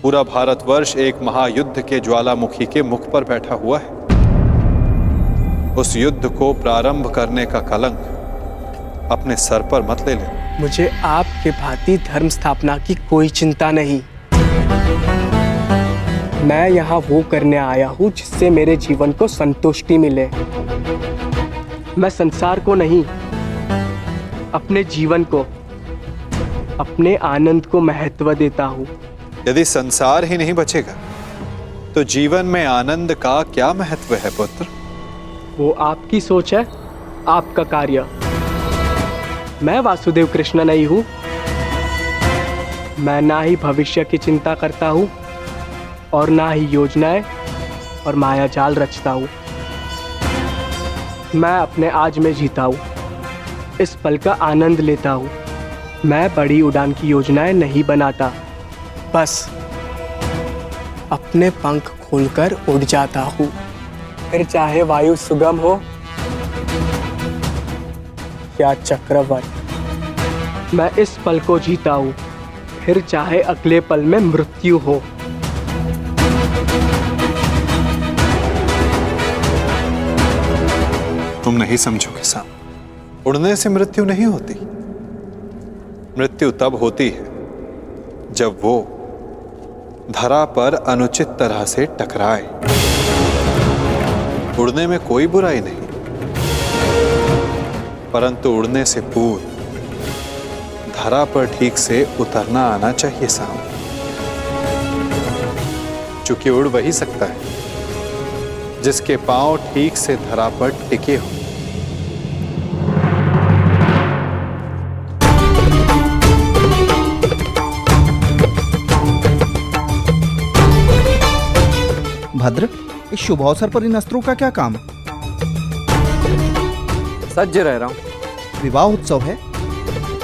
पूरा भारतवर्ष एक महायुद्ध के ज्वालामुखी के मुख पर बैठा हुआ है। उस युद्ध को प्रारंभ करने का कलंक अपने सर पर मत ले ले। मुझे आपके भांति धर्म स्थापना की कोई चिंता नहीं। मैं यहाँ वो करने आया हूँ जिससे मेरे जीवन को संतुष्टि मिले। मैं संसार को नहीं, अपने जीवन को, अपने आनंद को महत्व देता हूँ। यदि संसार ही नहीं बचेगा तो जीवन में आनंद का क्या महत्व है पुत्र? वो आपकी सोच है, आपका कार्य। मैं वासुदेव कृष्ण नहीं हूँ। मैं ना ही भविष्य की चिंता करता हूँ और ना ही योजनाएं और माया जाल रचता हूँ। मैं अपने आज में जीता हूँ, इस पल का आनंद लेता हूँ। मैं बड़ी उड़ान की योजनाएं नहीं बनाता, बस अपने पंख खोलकर उड़ जाता हूँ। फिर चाहे वायु सुगम हो या चक्रवात, मैं इस पल को जीता हूँ, फिर चाहे अगले पल में मृत्यु हो। तुम नहीं समझोगे साम। उड़ने से मृत्यु नहीं होती। मृत्यु तब होती है जब वो धरा पर अनुचित तरह से टकराए। उड़ने में कोई बुराई नहीं, परंतु उड़ने से पूर्व धरा पर ठीक से उतरना आना चाहिए साम। चूंकि उड़ वही सकता है जिसके पांव ठीक से धरा पर टिके हों। भद्र, इस शुभ अवसर पर इन अस्त्रों का क्या काम? सज्ज रह रहा हूं। विवाह उत्सव है,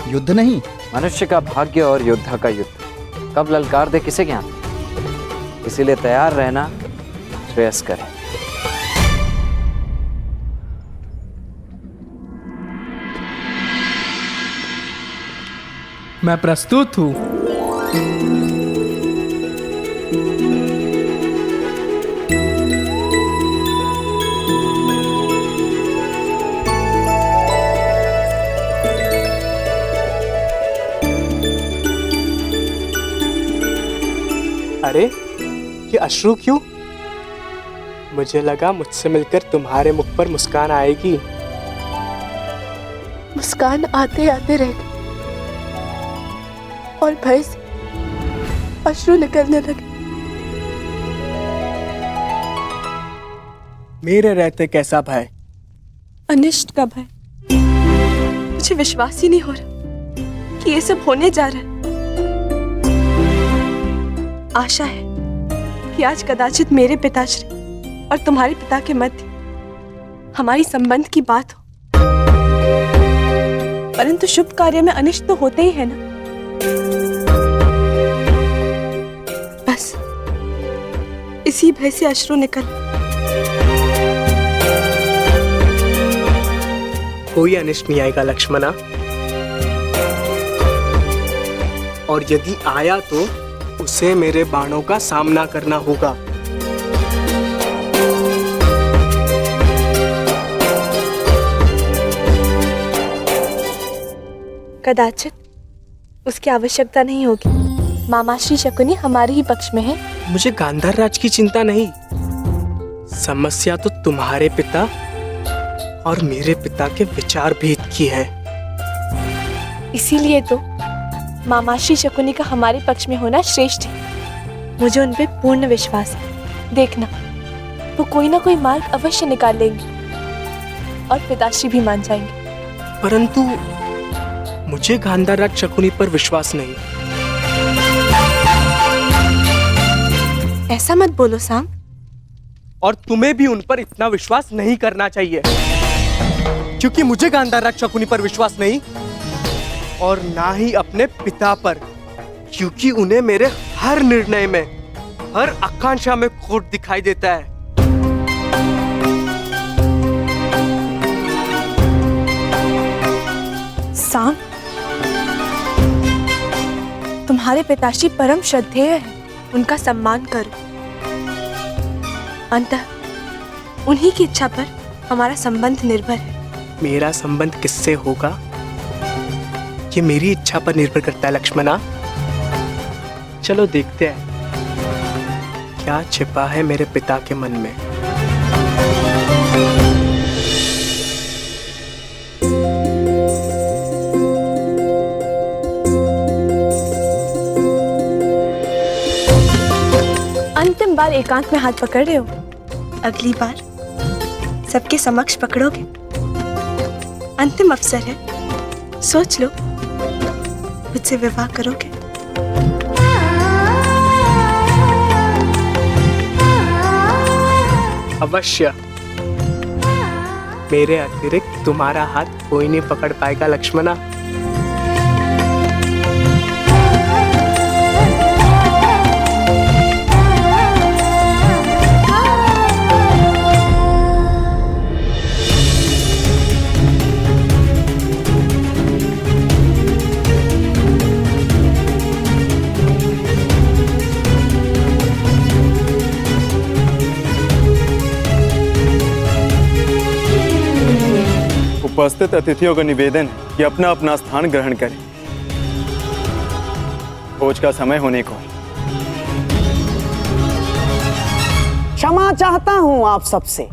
युद्ध नहीं। मनुष्य का भाग्य और योद्धा का युद्ध कब ललकार दे किसे ज्ञान। इसीलिए तैयार रहना श्रेयस्कर है। मैं प्रस्तुत हूँ। अरे ये अश्रु क्यों? मुझे लगा मुझसे मिलकर तुम्हारे मुख पर मुस्कान आएगी। मुस्कान आते आते रह गई और भय से अश्रु निकलने लगे। मेरे रहते कैसा भय? अनिष्ट का भय। मुझे विश्वास ही नहीं हो रहा कि ये सब होने जा रहा है। आशा है कि आज कदाचित मेरे पिताश्री और तुम्हारे पिता के मध्य हमारी संबंध की बात हो, परंतु शुभ कार्य में अनिष्ट तो होते ही है ना। बस इसी भय से अश्रु निकल। कोई अनिष्ट नहीं आएगा लक्ष्मणा। और यदि आया तो उसे मेरे बाणों का सामना करना होगा। कदाचित उसकी आवश्यकता नहीं होगी। मामा श्री शकुनी हमारे ही पक्ष में है। मुझे गांधार राज की चिंता नहीं, समस्या तो तुम्हारे पिता और मेरे पिता के विचार भेद की है। इसीलिए तो मामा श्री शकुनी का हमारे पक्ष में होना श्रेष्ठ है। मुझे उन पे पूर्ण विश्वास है। देखना, वो कोई ना कोई मार्ग अवश्य निकाल लेंगे और पिताश्री भी मान जाएंगे। परंतु मुझे गांधार राज शकुनी पर विश्वास नहीं। ऐसा मत बोलो साम। और तुम्हें भी उन पर इतना विश्वास नहीं करना चाहिए, क्योंकि मुझे गांधार राज शकुनी पर विश्वास नहीं और ना ही अपने पिता पर, क्योंकि उन्हें मेरे हर निर्णय में, हर आकांक्षा में खोट दिखाई देता है। साम, तुम्हारे पिताश्री परम श्रद्धेय हैं, उनका सम्मान करो। अंततः उन्हीं की इच्छा पर हमारा संबंध निर्भर है। मेरा संबंध किससे होगा ये मेरी इच्छा पर निर्भर करता है लक्ष्मणा। चलो देखते हैं क्या छिपा है मेरे पिता के मन में। अंतिम बार एकांत में हाथ पकड़ रहे हो, अगली बार सबके समक्ष पकड़ोगे। अंतिम अवसर है, सोच लो, मुझसे विवाह करोगे? अवश्य। मेरे अतिरिक्त तुम्हारा हाथ कोई नहीं पकड़ पाएगा लक्ष्मणा। उपस्थित अतिथियों का निवेदन है कि अपना अपना स्थान ग्रहण करें। भोज का समय होने को। क्षमा चाहता हूं आप सबसे,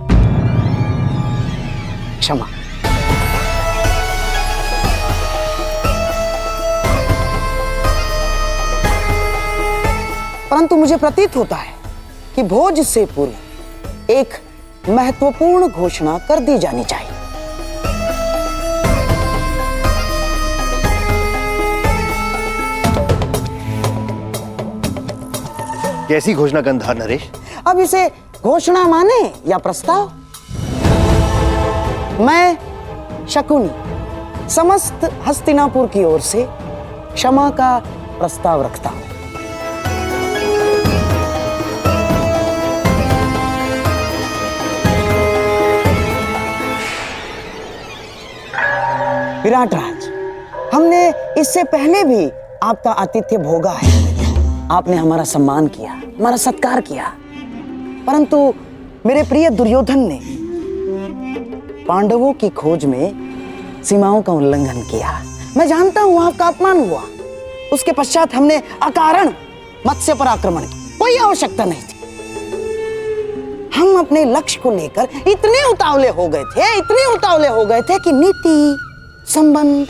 क्षमा। परंतु मुझे प्रतीत होता है कि भोज से पूर्व एक महत्वपूर्ण घोषणा कर दी जानी चाहिए। कैसी घोषणा गंधार नरेश? अब इसे घोषणा माने या प्रस्ताव? मैं शकुनी समस्त हस्तिनापुर की ओर से क्षमा का प्रस्ताव रखता हूं। विराट राज, हमने इससे पहले भी आपका आतिथ्य भोगा है। आपने हमारा सम्मान किया, हमारा सत्कार किया, परंतु मेरे प्रिय दुर्योधन ने पांडवों की खोज में सीमाओं का उल्लंघन किया। मैं जानता हूं आपका अपमान हुआ। उसके पश्चात हमने अकारण मत्स्य पर आक्रमण किया, कोई आवश्यकता नहीं थी। हम अपने लक्ष्य को लेकर इतने उतावले हो गए थे कि नीति, संबंध,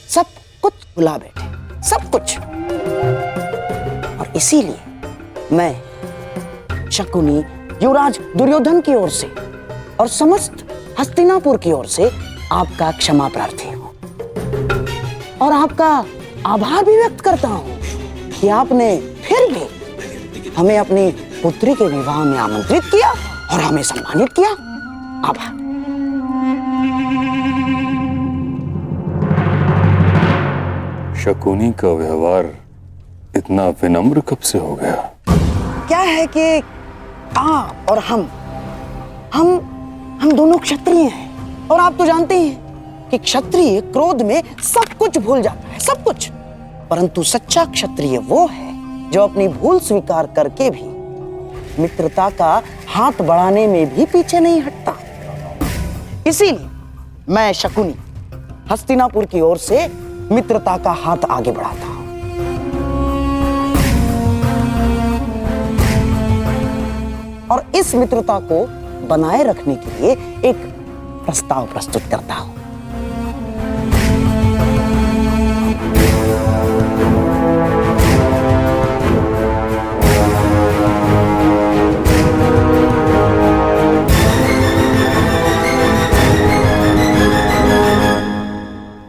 सब कुछ भुला बैठे, सब कुछ। और इसीलिए मैं शकुनी युवराज दुर्योधन की ओर से और समस्त हस्तिनापुर की ओर से आपका क्षमा प्रार्थी हूं और आपका आभार भी व्यक्त करता हूं कि आपने फिर भी हमें अपनी पुत्री के विवाह में आमंत्रित किया और हमें सम्मानित किया। आभार। शकुनी का व्यवहार इतना विनम्र कब से हो गया? क्या है कि आप और हम दोनों क्षत्रिय हैं और आप तो जानते हैं कि क्षत्रिय क्रोध में सब कुछ भूल जाता है, सब कुछ। परंतु सच्चा क्षत्रिय वो है जो अपनी भूल स्वीकार करके भी मित्रता का हाथ बढ़ाने में भी पीछे नहीं हटता। इसीलिए मैं शकुनी हस्तिनापुर की ओर से मित्रता का हाथ आगे बढ़ाता हूं। और इस मित्रता को बनाए रखने के लिए एक प्रस्ताव प्रस्तुत करता हूं।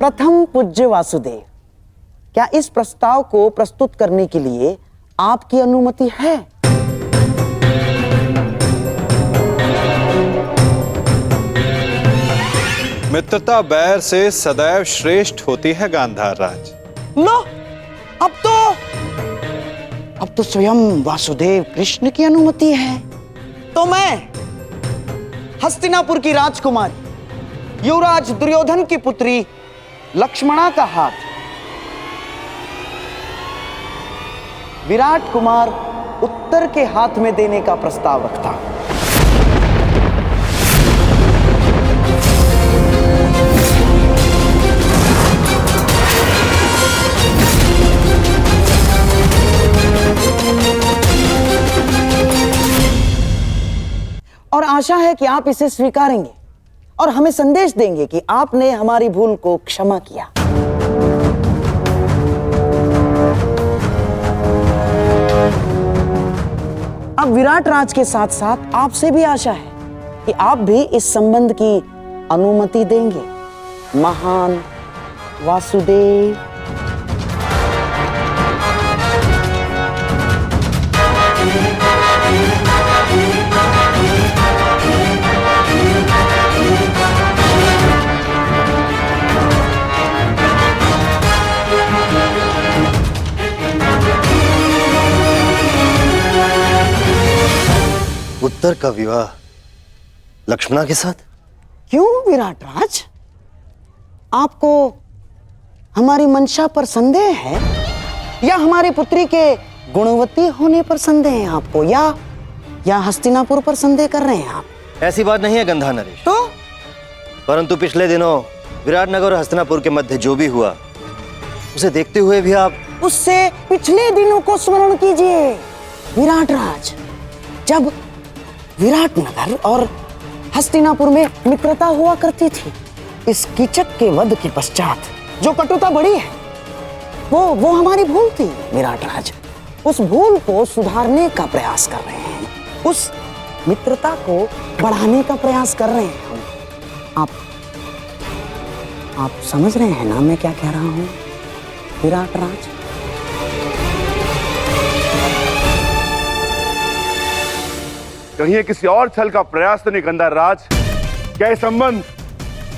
प्रथम पूज्य वासुदेव, क्या इस प्रस्ताव को प्रस्तुत करने के लिए आपकी अनुमति है? मित्रता बैर से सदैव श्रेष्ठ होती है गांधार राज। लो, अब तो स्वयं वासुदेव कृष्ण की अनुमति है। तो मैं हस्तिनापुर की राजकुमारी युवराज दुर्योधन की पुत्री लक्ष्मणा का हाथ विराट कुमार उत्तर के हाथ में देने का प्रस्ताव रखता हूं। और आशा है कि आप इसे स्वीकारेंगे और हमें संदेश देंगे कि आपने हमारी भूल को क्षमा किया। अब विराट राज के साथ साथ आपसे भी आशा है कि आप भी इस संबंध की अनुमति देंगे। महान वासुदेव। उत्तर का विवाह लक्ष्मणा के साथ? क्यों विराट राज, आपको हमारी मंशा पर संदेह है या हमारी पुत्री के गुणवती होने पर संदेह है आपको, या हस्तिनापुर पर संदेह कर रहे हैं आप? ऐसी बात नहीं है गंधार नरेश। तो परंतु पिछले दिनों विराटनगर और हस्तिनापुर के मध्य जो भी हुआ उसे देखते हुए भी आप उससे पिछले दिनों को स्मरण कीजिए विराट राज, जब विराटनगर और हस्तिनापुर में मित्रता हुआ करती थी। इस कीचक के वध के पश्चात जो कटुता बढ़ी है वो हमारी भूल थी विराट राज। उस भूल को सुधारने का प्रयास कर रहे हैं, उस मित्रता को बढ़ाने का प्रयास कर रहे हैं हम। आप समझ रहे हैं ना मैं क्या कह रहा हूं विराट राज? कहीं ये किसी और छल का प्रयास तो नहीं गंधार राज? क्या ये संबंध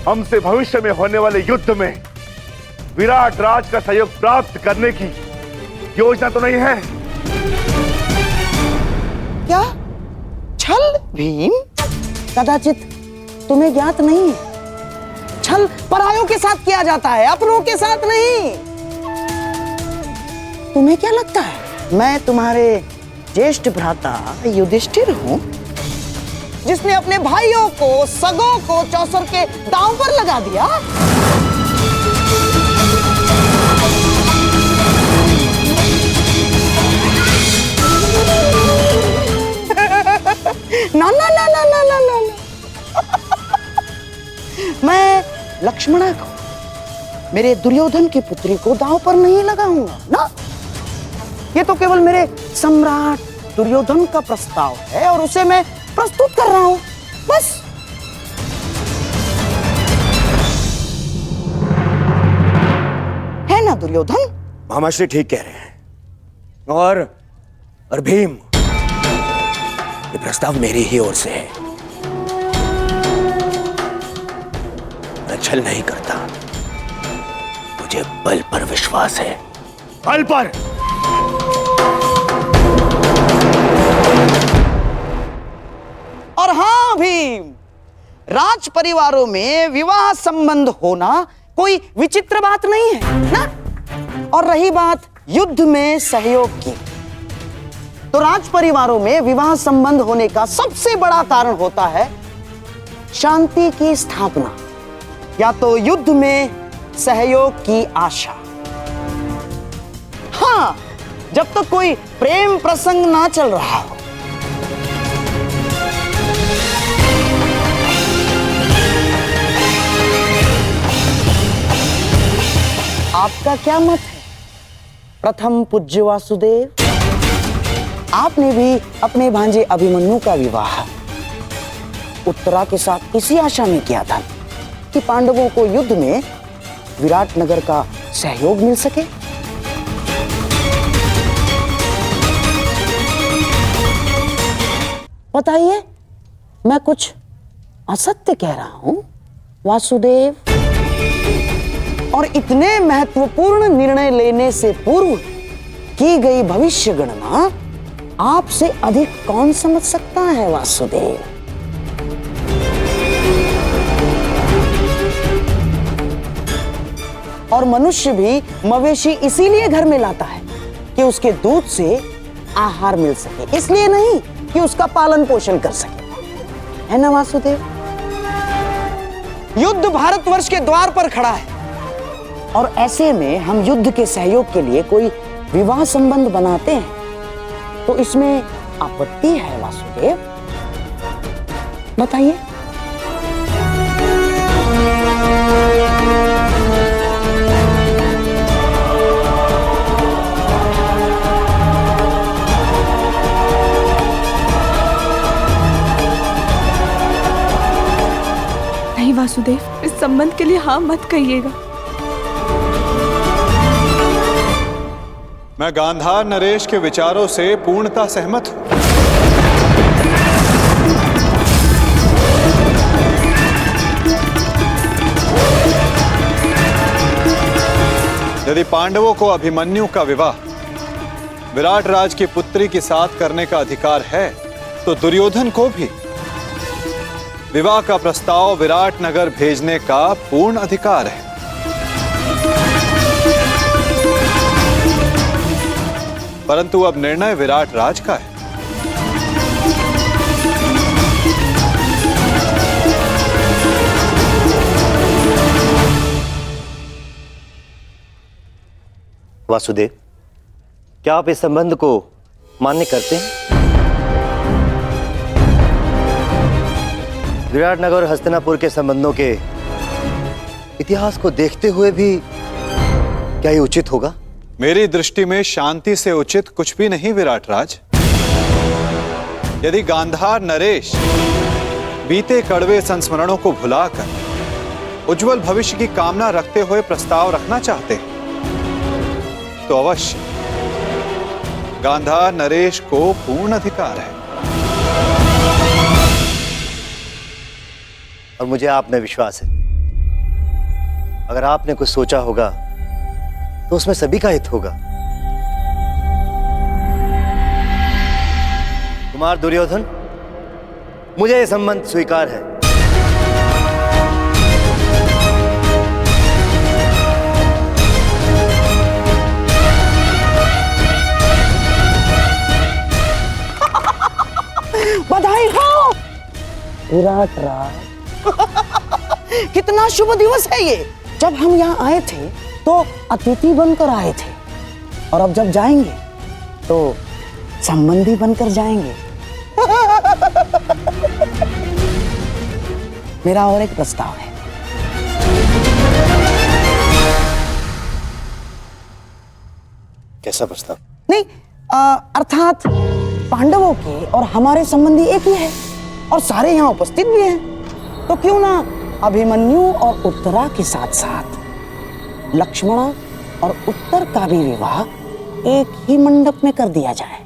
हमसे भविष्य में होने वाले युद्ध में विराट राज का सहयोग प्राप्त करने की योजना तो नहीं है? क्या छल भीम? कदाचित तुम्हें ज्ञात नहीं है, छल परायों के साथ किया जाता है, अपनों के साथ नहीं। तुम्हें क्या लगता है मैं तुम्हारे ज्येष्ठ भ्राता युधिष्ठिर हूं, जिसने अपने भाइयों को सगों को चौसर के दांव पर लगा दिया? ना ना ना ना ना ना ना मैं लक्ष्मणा को, मेरे दुर्योधन की पुत्री को दांव पर नहीं लगाऊंगा ना। ये तो केवल मेरे सम्राट दुर्योधन का प्रस्ताव है और उसे मैं प्रस्तुत कर रहा हूं, बस। है ना दुर्योधन? महामाश्री ठीक कह रहे हैं। और भीम, ये प्रस्ताव मेरी ही ओर से है। मैं छल नहीं करता, मुझे बल पर विश्वास है। बल पर। और हाँ भीम, राज परिवारों में विवाह संबंध होना कोई विचित्र बात नहीं है ना। और रही बात युद्ध में सहयोग की, तो राज परिवारों में विवाह संबंध होने का सबसे बड़ा कारण होता है शांति की स्थापना या तो युद्ध में सहयोग की आशा। हाँ, जब तक कोई प्रेम प्रसंग ना चल रहा हो। आपका क्या मत है प्रथम पूज्य वासुदेव? आपने भी अपने भांजे अभिमन्यु का विवाह उत्तरा के साथ इसी आशा में किया था कि पांडवों को युद्ध में विराटनगर का सहयोग मिल सके। बताइए, मैं कुछ असत्य कह रहा हूं वासुदेव? और इतने महत्वपूर्ण निर्णय लेने से पूर्व की गई भविष्य गणना आपसे अधिक कौन समझ सकता है वासुदेव? और मनुष्य भी मवेशी इसीलिए घर में लाता है कि उसके दूध से आहार मिल सके, इसलिए नहीं कि उसका पालन पोषण कर सके, है ना वासुदेव? युद्ध भारतवर्ष के द्वार पर खड़ा है और ऐसे में हम युद्ध के सहयोग के लिए कोई विवाह संबंध बनाते हैं तो इसमें आपत्ति है वासुदेव? बताइए। नहीं वासुदेव, इस संबंध के लिए हाँ मत कहिएगा। मैं गांधार नरेश के विचारों से पूर्णतः सहमत हूं। यदि पांडवों को अभिमन्यु का विवाह विराट राज की पुत्री के साथ करने का अधिकार है तो दुर्योधन को भी विवाह का प्रस्ताव विराट नगर भेजने का पूर्ण अधिकार है। परंतु अब निर्णय विराट राज का है। वासुदेव, क्या आप इस संबंध को मान्य करते हैं? विराटनगर और हस्तिनापुर के संबंधों के इतिहास को देखते हुए भी क्या ये उचित होगा? मेरी दृष्टि में शांति से उचित कुछ भी नहीं विराट राज। यदि गांधार नरेश बीते कड़वे संस्मरणों को भुलाकर उज्जवल भविष्य की कामना रखते हुए प्रस्ताव रखना चाहते हैं तो अवश्य गांधार नरेश को पूर्ण अधिकार है। और मुझे आप में विश्वास है, अगर आपने कुछ सोचा होगा तो उसमें सभी का हित होगा। कुमार दुर्योधन, मुझे यह संबंध स्वीकार है। बधाई हो विराट राज। कितना शुभ दिवस है ये। जब हम यहाँ आए थे तो अतिथि बनकर आए थे और अब जब जाएंगे तो संबंधी बनकर जाएंगे। मेरा और एक प्रस्ताव है। कैसा प्रस्ताव? नहीं, अर्थात पांडवों के और हमारे संबंधी एक ही है और सारे यहाँ उपस्थित भी हैं, तो क्यों ना अभिमन्यु और उत्तरा के साथ साथ लक्ष्मणा और उत्तर का भी विवाह एक ही मंडप में कर दिया जाए।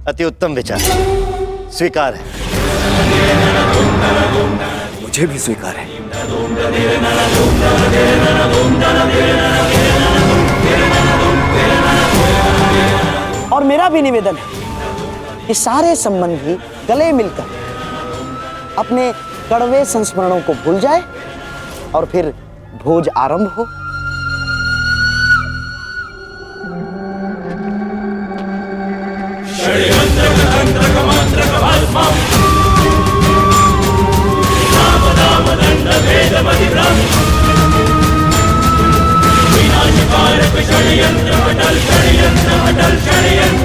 अति उत्तम विचार, स्वीकार है। मुझे भी स्वीकार है। और मेरा भी निवेदन है कि सारे संबंधी गले मिलकर अपने कड़वे संस्मरणों को भूल जाए और फिर भोज आरंभ हो। षड्यंत्र अटल षड्यंत्र